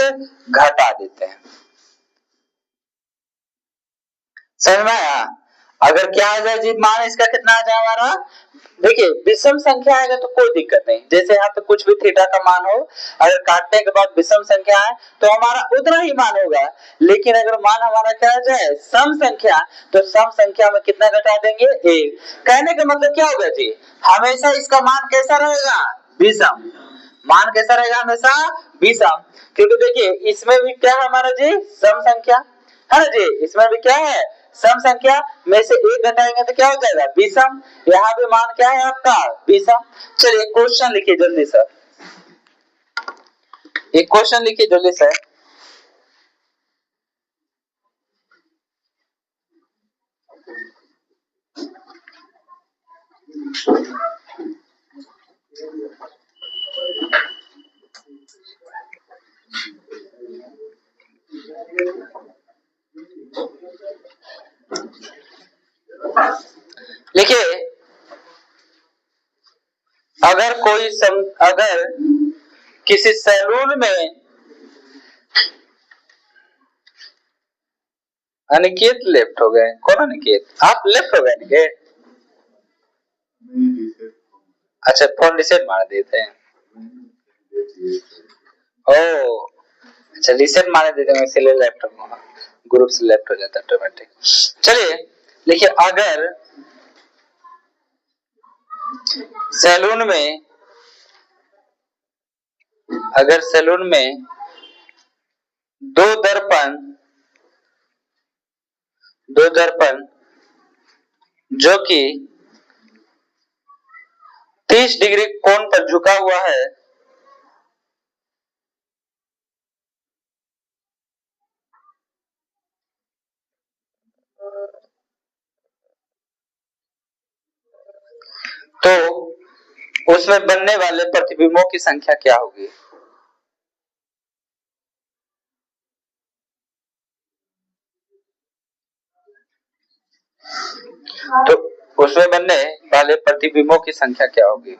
घटा देते हैं। समझ में आया, अगर क्या आ जाए जी, मान इसका कितना आ जाए हमारा, देखिए विषम संख्या आएगा तो कोई दिक्कत नहीं, जैसे यहाँ पे कुछ भी थीटा का मान हो, अगर काटने के बाद विषम संख्या है तो हमारा उतना ही मान होगा। लेकिन अगर मान हमारा क्या आ जाए, सम संख्या, तो सम संख्या में कितना घटा देंगे, एक। कहने का मतलब क्या होगा जी, हमेशा इसका मान कैसा रहेगा, विषम, मान कैसा रहेगा हमेशा, विषम। क्योंकि देखिए इसमें भी क्या है हमारा जी, सम संख्या है ना जी, इसमें भी क्या है, सम संख्या में से एक घटाएंगे तो क्या हो जाएगा, विषम। यहाँ भी मान क्या है आपका, विषम। चलिए क्वेश्चन लिखिए जल्दी से, एक क्वेश्चन लिखिए जल्दी से। अगर किसी सैलून में अनिकेत लेफ्ट हो गए। कौन अनिकेत? आप लेफ्ट हो गए अनिकेत? अच्छा, फोन रिसेट मार देते हैं। ओ अच्छा, रिसेट मार देते हैं इसलिए लेफ्ट हो, ग्रुप से लेफ्ट हो जाता है ऑटोमेटिक। चलिए देखिए, अगर सैलून में दो दर्पण जो कि 30 डिग्री कोण पर झुका हुआ है, तो उसमें बनने वाले प्रतिबिंबों की संख्या क्या होगी? तो उसमें बनने वाले प्रतिबिंबों की संख्या क्या होगी?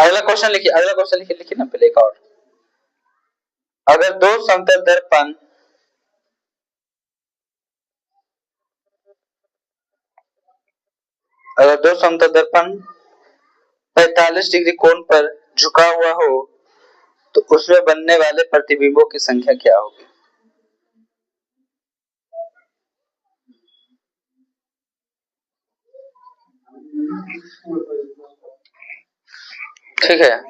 अगला क्वेश्चन लिखिए, लिखिए ना पहले एक और। अगर दो समतल दर्पण अगर दो समतल दर्पण 45 डिग्री कोण पर झुका हुआ हो तो उसमें बनने वाले प्रतिबिंबों की संख्या क्या होगी? ठीक है,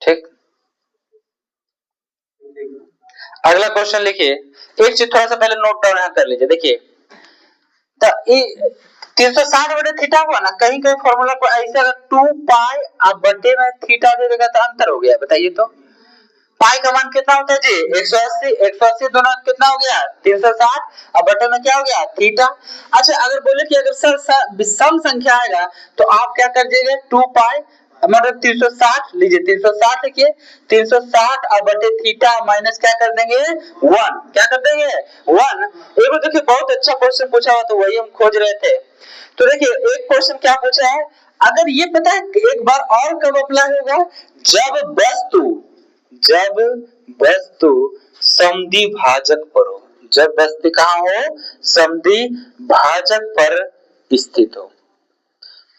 ठीक। अगला क्वेश्चन लिखिए, एक चीज थोड़ा सा पहले नोट डाउन यहाँ कर लीजिए। देखिए 360 बटे थीटा हुआ ना, कहीं कहीं फॉर्मूला को ऐसे अगर 2 पाई अब बटे में थीटा दे देगा तो अंतर हो गया। बताइए तो पाई का मान कितना होता है जी? 180। 180 दोनों कितना हो गया? 360। अब बटे में क्या हो गया? थीटा। अच्छा, अगर बोले कि अगर सम संख्या आएगा तो आप क्या कर दीजिए? 2 पाई मतलब 360 लीजिए, 360 लिखिए। 360 अब बटे थीटा माइनस क्या कर देंगे? 1। क्या कर देंगे? 1। एक बार देखिए, बहुत अच्छा क्वेश्चन पूछा हुआ तो वही हम खोज रहे थे। तो देखिए, एक क्वेश्चन क्या पूछा है, अगर ये पता है एक बार और कब अप्लाई होगा? जब वस्तु समद्वि भाजक पर हो। जब वस्तु कहां हो? समद्वि भाजक पर स्थित हो।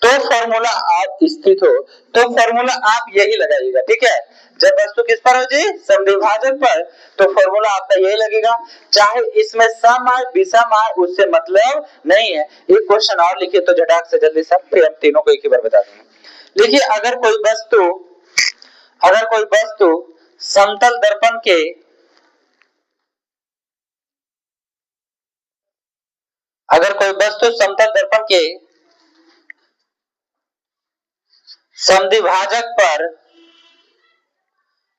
तो फॉर्मूला आप स्थित हो तो फॉर्मूला आप यही लगाइएगा। ठीक है, जब वस्तु किस पर हो जी? समद्विभाजक पर, तो फॉर्मूला आपका यही लगेगा। चाहे इसमें सम आए विषम आए उससे मतलब नहीं है। एक क्वेश्चन और लिखिए तो झटाक से जल्दी सब, फिर हम तीनों को एक ही बार बता देंगे। देखिए, अगर कोई वस्तु समतल दर्पण के समद्विभाजक पर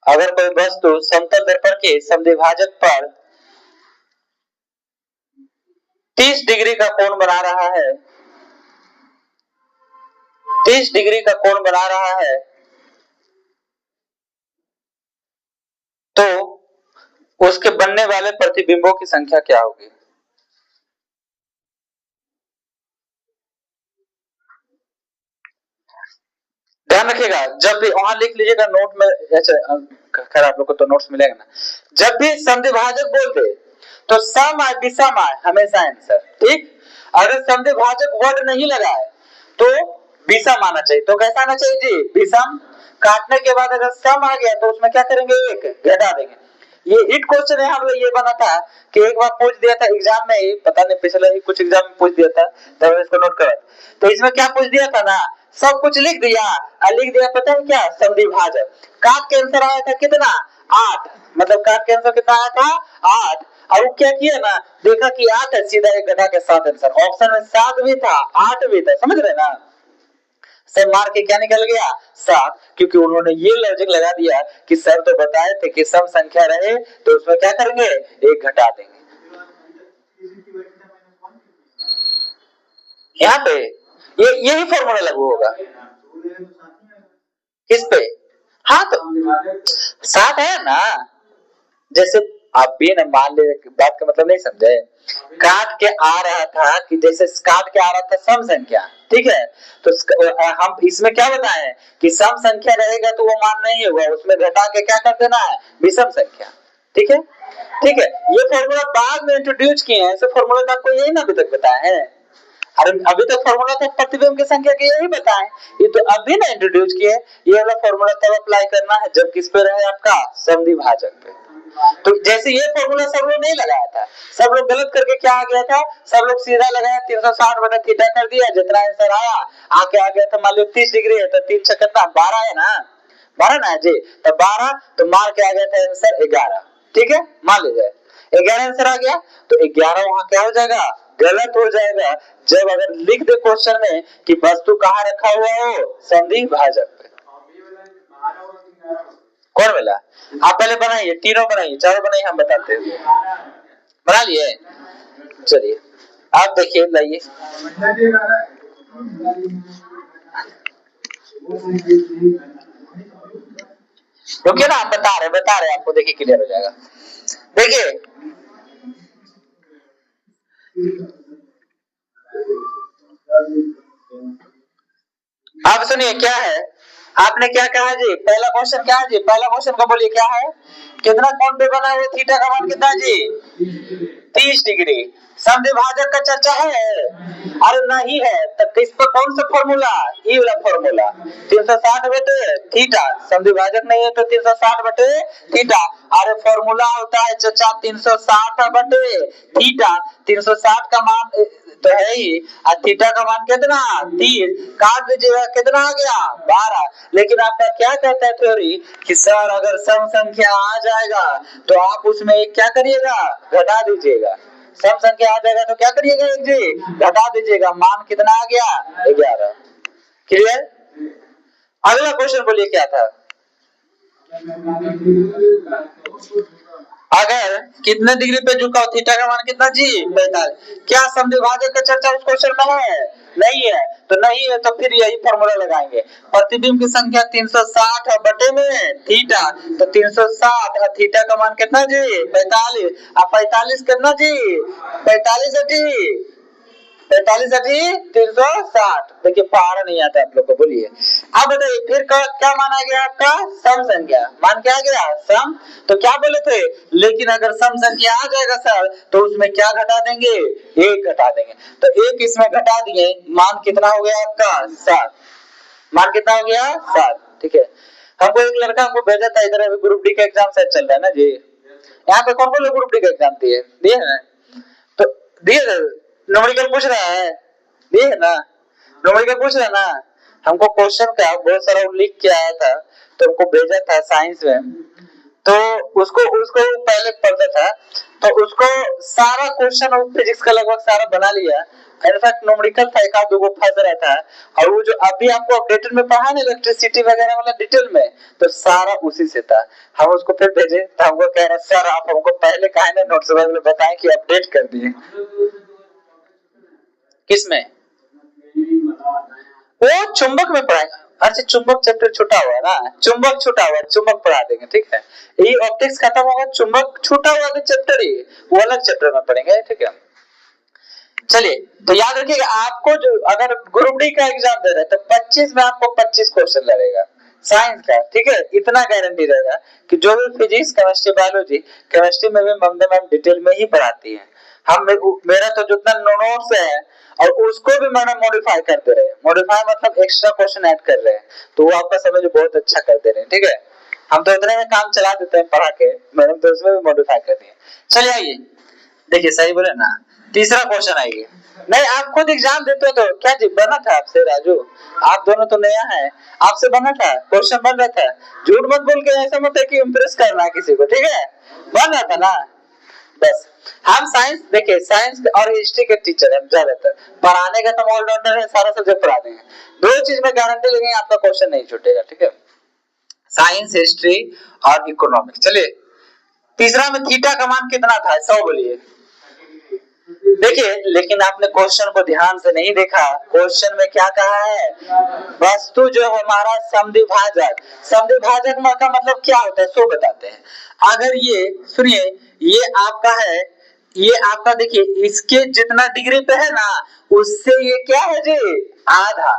अगर कोई वस्तु समतल दर्पण के समद्विभाजक पर 30 डिग्री का कोण बना रहा है 30 डिग्री का कोण बना रहा है तो उसके बनने वाले प्रतिबिंबों की संख्या क्या होगी? ध्यान रखिएगा, जब भी वहां लिख लीजिएगा नोट में। अच्छा, खैर आप लोग को तो नोट्स मिलेगा ना। जब भी समद्विभाजक बोलते तो सम आए विषम आए हमेशा आंसर। ठीक, अगर समद्विभाजक वर्ड नहीं लगा है तो विषम आना चाहिए। तो कैसा आना चाहिए जी? विषम। काटने के बाद अगर सम आ गया तो उसमें क्या करेंगे? एक घटा देंगे। ये हिट क्वेश्चन है, हम लोग ये बना था कि एक बार पूछ दिया था एग्जाम में ही, पता नहीं पिछले ही कुछ एग्जाम में पूछ दिया था, तब इसको नोट करा। तो इसमें क्या पूछ दिया था ना, सब कुछ लिख दिया और लिख दिया पता है क्या? समद्विभाजक। काट के आंसर आया था कितना? 8। मतलब काट के आंसर कितना आया था? 8। और वो क्या किया ना, देखा कि 8 है, सीधा एक घटा के 7 आंसर। ऑप्शन में 7 भी था 8 भी था, समझ रहे ना? सब मार के क्या निकल गया? 7। क्योंकि उन्होंने ये लॉजिक लगा दिया कि सर तो बताए थे कि सम संख्या रहे तो उसमें क्या करेंगे? एक घटा देंगे। यहाँ पे यही फॉर्मूला लागू होगा। किस पे? हाँ तो 7 है ना, जैसे आप भी ना मान ले, बात का मतलब नहीं समझे, काट के आ रहा था कि जैसे काट के आ रहा था सम संख्या, ठीक है, तो हम इसमें क्या बताएं कि सम संख्या रहेगा तो वो मान नहीं होगा, उसमें घटा के क्या कर देना है, विषम संख्या, ठीक है, ठीक है। ये फॉर्मूला बाद में इंट्रोड्यूस किए हैं, ऐसे फॉर्मूला तो आपको यही ना अभी तक बताया है, अरे अभी तक फॉर्मूला तो प्रतिबिंब की संख्या के यही बताएं, ये तो अभी ना इंट्रोड्यूस किए। ये वाला फॉर्मूला तब अप्लाई करना है जब किस पे रहे आपका, समद्वि भाजक पे। तो जैसे ये फॉर्मूला सब लोग नहीं लगाया था, सब लोग गलत करके क्या आ गया था, सब लोग सीधा लगाया 360 बटा थीटा कर दिया, जितना आंसर आया आके आ गया था, मान लो 30 डिग्री है तो 3 छक्का कितना 12 है ना, 12 ना जी, तो 12 तो मार के आ गया था आंसर 11, ठीक है, मान लीजिए 11 आंसर आ गया, तो 11 वहां क्या हो जाएगा, गलत हो जाएगा, जब अगर लिख दे क्वेश्चन में कि वस्तु कहाँ रखा हुआ हो, संधि भाजक पे। कौन बोला, आप पहले बनाइए, तीनों बनाइए, चारों बनाइए, हम बताते हैं, बना लिए, चलिए आप देखिए, लाइए, रुकिए ना, आप बता रहे आपको, देखिए क्लियर हो जाएगा। देखिए आप सुनिए क्या है, आपने क्या कहा जी, पहला क्वेश्चन क्या है जी, पहला क्वेश्चन को बोलिए क्या है, कितना कोण पे बना हुआ, थीटा का मान कितना जी, 30 डिग्री, समद्वि भाजक का चर्चा है, अरे नहीं है, तो किस पर कौन सा फॉर्मूला, ये वाला फॉर्मूला 360 बटे थीटा, समद्वि भाजक नहीं है तो 360 बटे थीटा, अरे फॉर्मूला होता है चचा 360 बटे थीटा, 360 का मान तो है ही, और थीटा का मान कितना 30, काट दीजिएगा कितना आ गया 12, लेकिन आपका क्या कहता है थ्योरी कि सर अगर सम संख्या आ जाएगा तो आप उसमें एक क्या करिएगा, घटा दीजिएगा, सम संख्या आ जाएगा तो क्या करिएगा, एक जी घटा दीजिएगा, मान कितना आ गया 11, क्लियर। अगला क्वेश्चन बोलिए क्या था, अगर कितने डिग्री पे झुका हो, थीटा का मान कितना जी 45, क्या समद्वि भाजक का चर्चा उस क्वेश्चन में है, नहीं है, तो नहीं है तो फिर यही फॉर्मूला लगाएंगे, प्रतिबिंब की संख्या 360 और बटे में थीटा, तो 360 और थीटा का मान कितना जी 45, अब 45 कितना जी 45 जी 45 360, देखिए पहाड़ नहीं आता आप लोग को, बोलिए अब बताइए फिर क्या माना गया आपका, सम संख्या, मान क्या गया सम, तो क्या बोले थे, लेकिन अगर सम संख्या आ जाएगा सर तो उसमें क्या घटा देंगे, एक घटा देंगे, तो एक इसमें घटा दिए, मान कितना हो गया आपका 7, मान कितना हो गया 7, ठीक है। हमको एक लड़का हमको भेजा था इधर, अभी ग्रुप डी का एग्जाम शायद चल रहा है ना जी, यहाँ पे कौन कौन लोग ग्रुप डी का एग्जाम दिए ना, तो दिए, न्यूमेरिकल पूछ रहा है, दिए ना न्यूमेरिकल पूछ रहा है ना, हमको क्वेश्चन का बहुत सारा लिख के आया था, तो हमको भेजा था साइंस में, तो उसको उसको पहले पढ़ता था, तो उसको सारा क्वेश्चन और फिजिक्स का लगभग सारा बना लिया, इनफैक्ट न्यूमेरिकल था एक आध दो को फंस रहा था, और वो जो अभी आपको अपडेटेड में पढ़ा ना इलेक्ट्रिसिटी वगैरह वाला डिटेल में, तो सारा उसी से था। हम उसको फिर भेजे तो हमको कह रहा सर आप हमको पहले कहा ना नोट्स में बताएं कि अपडेट कर दिए, किसमें, वो चुंबक में पढ़ाएगा, अच्छा चुंबक चैप्टर छूटा हुआ है ना, चुंबक छूटा हुआ है, चुंबक पढ़ा देंगे, ठीक है, ये ऑप्टिक्स खत्म होगा, चुंबक छूटा हुआ का चैप्टर ही वो अलग चैप्टर में पढ़ेंगे, ठीक है। चलिए तो याद रखिएगा, आपको जो अगर ग्रुप डी का एग्जाम दे रहे हैं तो 25 में आपको 25 क्वेश्चन लगेगा साइंस का, ठीक है, इतना गारंटी रहेगा कि जो भी फिजिक्स केमिस्ट्री बायोलॉजी, केमिस्ट्री में भी ममता मैम डिटेल में ही पढ़ाती है, हम मेरा तो जितना नोट्स है और उसको भी मैंने मॉडिफाई कर दे रहे हैं, मॉडिफाई मतलब एक्स्ट्रा क्वेश्चन ऐड कर रहे हैं, तो वो आपका समझ बहुत अच्छा कर दे रहे हैं, ठीक है, हम तो इतने में काम चला देते हैं पढ़ा के, मैंने तो उसमें भी मॉडिफाई कर दिया। चलिए आइए देखिए, सही बोले ना, तीसरा क्वेश्चन आइए, नहीं आप खुद एग्जाम देते हो तो क्या जी बना था आपसे राजू, आप दोनों तो नया है, आपसे बना था क्वेश्चन, बन रहा था, झूठ मत बोल के, ऐसा मत है कि इम्प्रेस करना है किसी को, ठीक है, बन रहा था ना, बस हम साइंस देखिए, साइंस और हिस्ट्री के टीचर हैं ज्यादातर, पढ़ाने का तो ऑलराउंडर है, सारा सब्जेक्ट पढ़ा देंगे, दो चीज में गारंटी लेंगे आपका क्वेश्चन नहीं छूटेगा, ठीक है, साइंस हिस्ट्री और इकोनॉमिक्स। चलिए तीसरा में थीटा का मान कितना था 100, बोलिए देखिए, लेकिन आपने क्वेश्चन को ध्यान से नहीं देखा। क्वेश्चन में क्या कहा है? वस्तु जो है हमारा समद्विभाजक। समद्विभाजक का मतलब क्या होता है सो बताते हैं। अगर ये सुनिए, ये आपका है, ये आपका देखिए इसके जितना डिग्री पे है ना, उससे ये क्या है जी? आधा।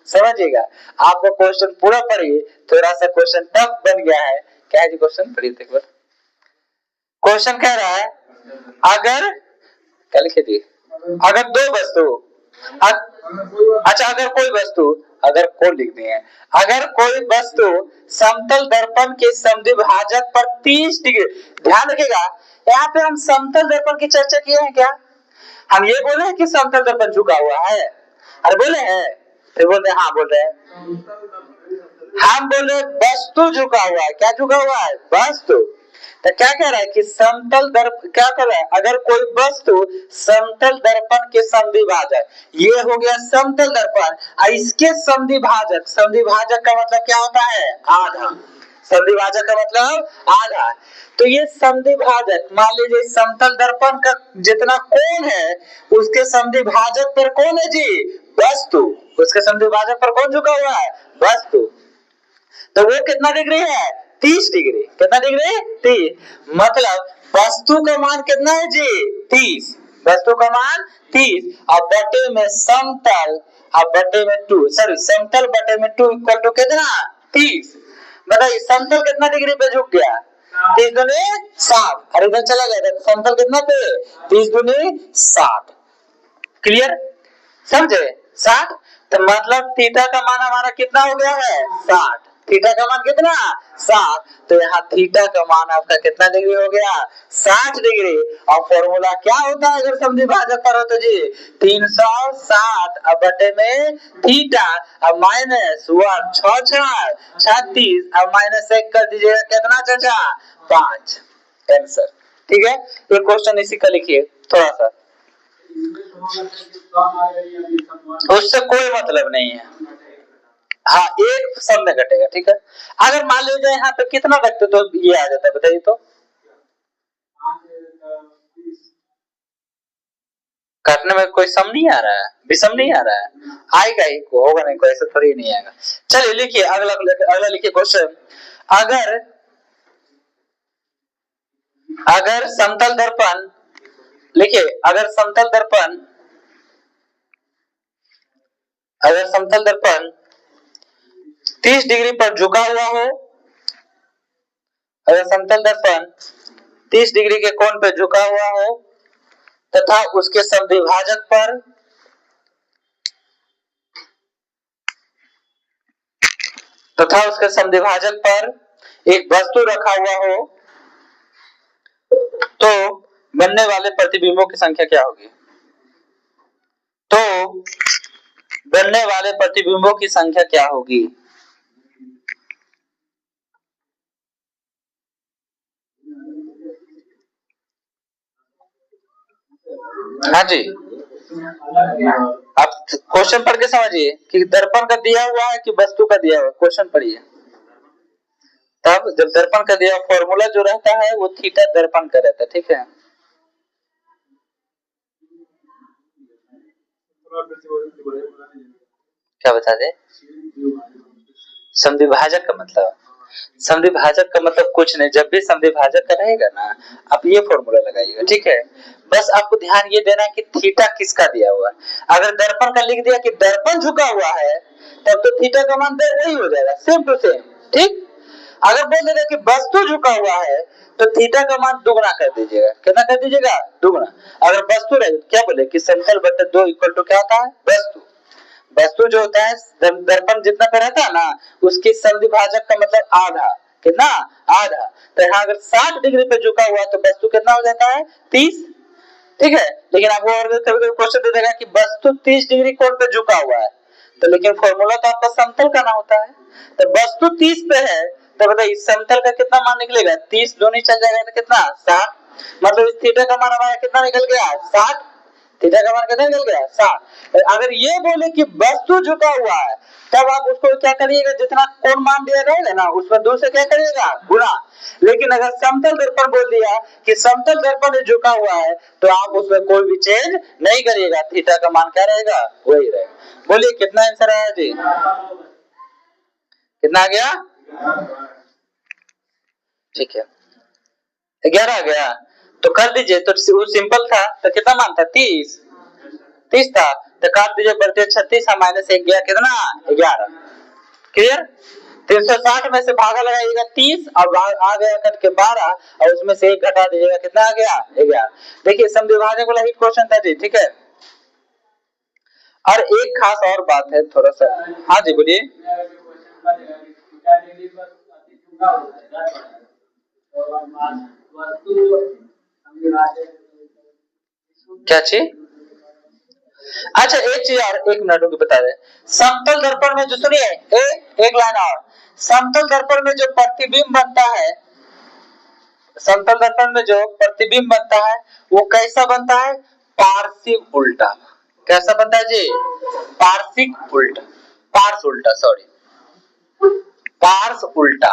समझिएगा, आपको क्वेश्चन पूरा पढ़िए, थोड़ा सा क्वेश्चन टफ बन गया है। क्या है जी क्वेश्चन? पढ़िए एक बार। क्वेश्चन कह रहा है, अगर क्या लिखे थी? अगर दो वस्तु अच्छा, अगर कोई वस्तु, अगर को लिख दिए, अगर कोई वस्तु समतल दर्पण के समद्विभाजक पर 30 डिग्री, ध्यान रखिएगा यहाँ पे हम समतल दर्पण की चर्चा किए हैं क्या? हम ये बोले हैं कि समतल दर्पण झुका हुआ है? अरे बोले हैं? फिर बोलते हाँ बोल रहे हैं। हम बोले वस्तु झुका हुआ है। क्या झुका हुआ है? वस्तु। तो क्या कह रहा है कि समतल दर्प क्या कह रहा है? अगर कोई वस्तु समतल दर्पण के समद्विभाजक, ये हो गया समतल दर्पण, और इसके समद्विभाजक, समद्विभाजक का मतलब क्या होता है? आधा। समद्विभाजक का मतलब आधा। तो ये समद्विभाजक, मान लीजिए समतल दर्पण का जितना कोण है, उसके समद्विभाजक पर कौन है जी? वस्तु। उसके समद्विभाजक पर कौन झुका हुआ है? वस्तु। तो वो कितना डिग्री है? 30 डिग्री। कितना डिग्री? 30। मतलब वस्तु का मान कितना है जी? 30। वस्तु का मान 30 और बटे में समतल और बटे में 2, सॉरी समतल बटे में 2 इक्वल टू कितना? 30। बताइए समतल कितना डिग्री पे झुक गया? 30 दूनी 60। और इधर चला गया तो समतल कितना पे? 30 दूनी 60। क्लियर? समझे? 60। तो मतलब थीटा का मान हमारा कितना हो गया है? 60। थीटा का मान कितना? 60। तो यहाँ थीटा का मान आपका कितना डिग्री हो गया? 60 डिग्री। और फॉर्मूला क्या होता है अगर समद्विभाजक करो तो जी? 360 अब बटे में थीटा अब माइनस 1 6 36 अब माइनस 1 कर दीजिएगा, कितना चाचा? 5। आंसर। ठीक है, ये क्वेश्चन इसी का लिखिए थोड़ा सा, उससे कोई मतलब नहीं है। हाँ, एक सब में घटेगा। ठीक है, अगर मान लीजिए यहाँ पे कितना रखते तो ये आ जाता है, बताइए तो। काटने में कोई सम नहीं आ रहा है, विषम नहीं आ रहा है, आएगा ही, होगा नहीं, कोई ऐसा थोड़ी नहीं आएगा। चलिए लिखिए अगला, अगला लिखिए क्वेश्चन। अगर अगर समतल दर्पण, लिखिए अगर समतल दर्पण, अगर समतल दर्पण 30 डिग्री पर झुका हुआ हो, अगर समतल दर्पण 30 डिग्री के कोण पर झुका हुआ हो तथा उसके समद्विभाजक पर एक वस्तु रखा हुआ हो, तो बनने वाले प्रतिबिंबों की संख्या क्या होगी? तो बनने वाले प्रतिबिंबों की संख्या क्या होगी? हाँ जी, आप क्वेश्चन पढ़ के समझिए कि दर्पण का दिया हुआ है कि वस्तु का दिया हुआ। क्वेश्चन पढ़िए, तब जब दर्पण का दिया फॉर्मूला जो रहता है वो थीटा दर्पण का रहता है। ठीक है, क्या बता दे? समद्विभाजक का मतलब, समद्विभाजक का मतलब कुछ नहीं, जब भी समद्विभाजक का रहेगा ना आप ये फॉर्मूला लगाइएगा। ठीक है, बस आपको ध्यान ये देना है कि थीटा किसका दिया हुआ है। अगर दर्पण का लिख दिया कि दर्पण झुका हुआ है तब तो थीटा का मान वही हो जाएगा, सेम टू सेम। ठीक, अगर बोल देगा कि वस्तु झुका हुआ है तो थीटा का मान दुगना कर दीजिएगा। कितना कर दीजिएगा? दुगना। अगर वस्तु रहे क्या बोले कि समतल बटे 2 इक्वल टू क्या होता है? वस्तु। वस्तु जो होता है दर्पण जितना पे रहता है ना, उसके समद्विभाजक का मतलब आधा। कितना? आधा। तो यहाँ अगर 60 डिग्री पे झुका हुआ तो वस्तु कितना हो जाता है? 30। ठीक है, लेकिन आपको और कभी कभी क्वेश्चन दे देगा कि वस्तु 30 डिग्री कोण पे झुका हुआ है, तो लेकिन फॉर्मूला तो आपका समतल का ना होता है। तो वस्तु 30 पे है तो बताइए समतल का कितना मान निकलेगा? 30 दूनी चल जाएगा तो कितना? 60। मतलब इस थीटा का मान हमारा कितना निकल गया? 60। थीटा का मान कितना निकल गया 60। अगर ये बोले कि वस्तु झुका हुआ है तब आप उसको क्या करिएगा, जितना कोण मान दिया रहेगा ना उसमें 2 से क्या करिएगा गुणा। लेकिन अगर समतल दर्पण बोल दिया कि समतल दर्पण झुका हुआ है तो आप उसमें कोई भी चेंज नहीं करिएगा, थीटा का मान क्या रहेगा वही रहेगा। बोलिए कितना आंसर आया जी, कितना आ गया? ठीक है 11 आ गया तो कर दीजिए। तो सिंपल था तो कितना मान था 30 था तो काट दीजिए, बढ़ते 36 माइनस 1 गया कितना 11। क्लियर? 360 में से भागा लगाइएगा 30 और आ गया कट के 12 और उसमें से 1 घटा दीजिएगा, कितना आ गया 11। देखिए समद्विभाजक वाला ही क्वेश्चन था जी, ठीक है। और एक खास और बात है थोड़ा सा, हाँ जी बोलिए। क्या चीज? अच्छा एक चीज और, एक मिनट रुक बता रहे, समतल दर्पण में जो सुनिए एक लाइन और, समतल दर्पण में जो प्रतिबिंब बनता है, समतल दर्पण में जो प्रतिबिंब बनता है वो कैसा बनता है? पार्श्व उल्टा। कैसा बनता है जी? पार्श्व उल्टा, पार्श्व उल्टा, सॉरी पार्श्व उल्टा,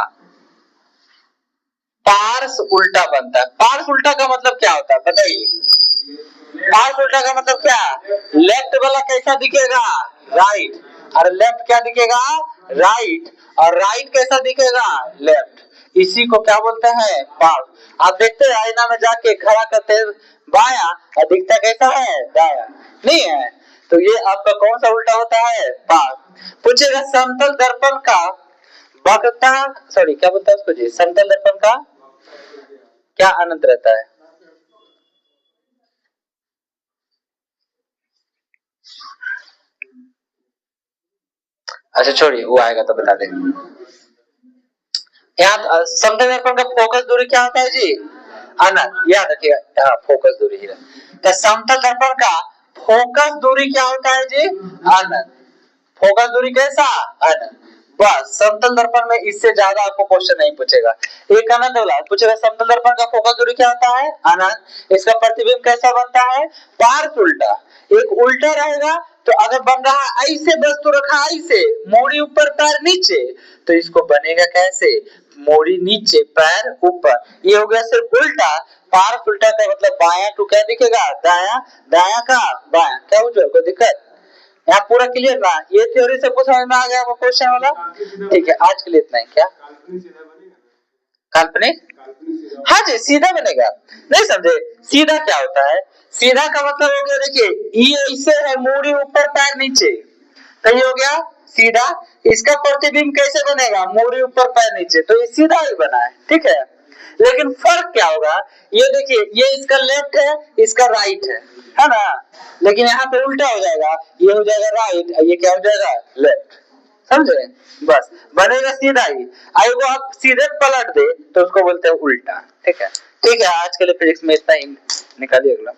पार्श्व उल्टा बनता है। पार्श्व उल्टा का मतलब क्या होता है बताइए? पार्श्व उल्टा का मतलब क्या? लेफ्ट वाला कैसा दिखेगा? राइट, और लेफ्ट क्या दिखेगा? राइट, और राइट कैसा दिखेगा? लेफ्ट। इसी को क्या बोलते हैं? पार्श्व। आप देखते हैं आईना में जाके खड़ा करते हैं बाया और दिखता कैसा है? दाया, नहीं है? तो ये आपका कौन सा उल्टा होता है? पार्श्व। पूछेगा समतल दर्पण का वक्रता, सॉरी क्या बोलता है उसको जी, समतल दर्पण का क्या अनंत रहता है? अच्छा छोड़िए वो आएगा तो बता देंगे। यहाँ समतल दर्पण का फोकस दूरी क्या होता है जी? अनंत। याद रखिएगा, हाँ फोकस दूरी ही तो समतल दर्पण का फोकस दूरी क्या होता है जी? अनंत। फोकस दूरी कैसा? अनंत। बस समतल दर्पण में इससे ज्यादा आपको क्वेश्चन नहीं पूछेगा। एक अनंत वाला पूछेगा समतल दर्पण का फोकस दूरी क्या होता है? अनंत। इसका प्रतिबिंब कैसा बनता है? पार्श्व उल्टा। एक उल्टा रहेगा तो अगर बन रहा है ऐसे वस्तु रखा ऐसे, मोड़ी ऊपर पैर नीचे, तो इसको बनेगा कैसे? मोड़ी नीचे पैर ऊपर। ये हो गया सिर्फ उल्टा। पार्श्व उल्टा का मतलब बायां टू क्या दिखेगा? दाया, दाया का बायां। क्या हो जाएगा? कोई दिक्कत? यहाँ पूरा क्लियर ना? ये थ्योरी से कुछ समझ में आ गया वो क्वेश्चन वाला? ठीक है आज के लिए इतना ही। क्या काल्पनिक? हाँ जी सीधा बनेगा। नहीं समझे सीधा क्या होता है? सीधा का मतलब हो गया, देखिए ये ऐसे है मोड़ी ऊपर पैर नीचे, तो ये हो गया सीधा। इसका प्रतिबिंब कैसे बनेगा? मोड़ी ऊपर पैर नीचे, तो ये सीधा ही बना है, ठीक है। लेकिन फर्क क्या होगा? ये देखिए ये इसका लेफ्ट है, इसका राइट है ना? लेकिन यहाँ पे उल्टा हो जाएगा, ये हो जाएगा राइट और ये क्या हो जाएगा? लेफ्ट। समझे? बस बनेगा सीधा ही। आएगा आप सीधे पलट दे तो उसको बोलते हैं उल्टा। ठीक है, ठीक है आज के लिए फिजिक्स में इतना ही। निकालिए अगला।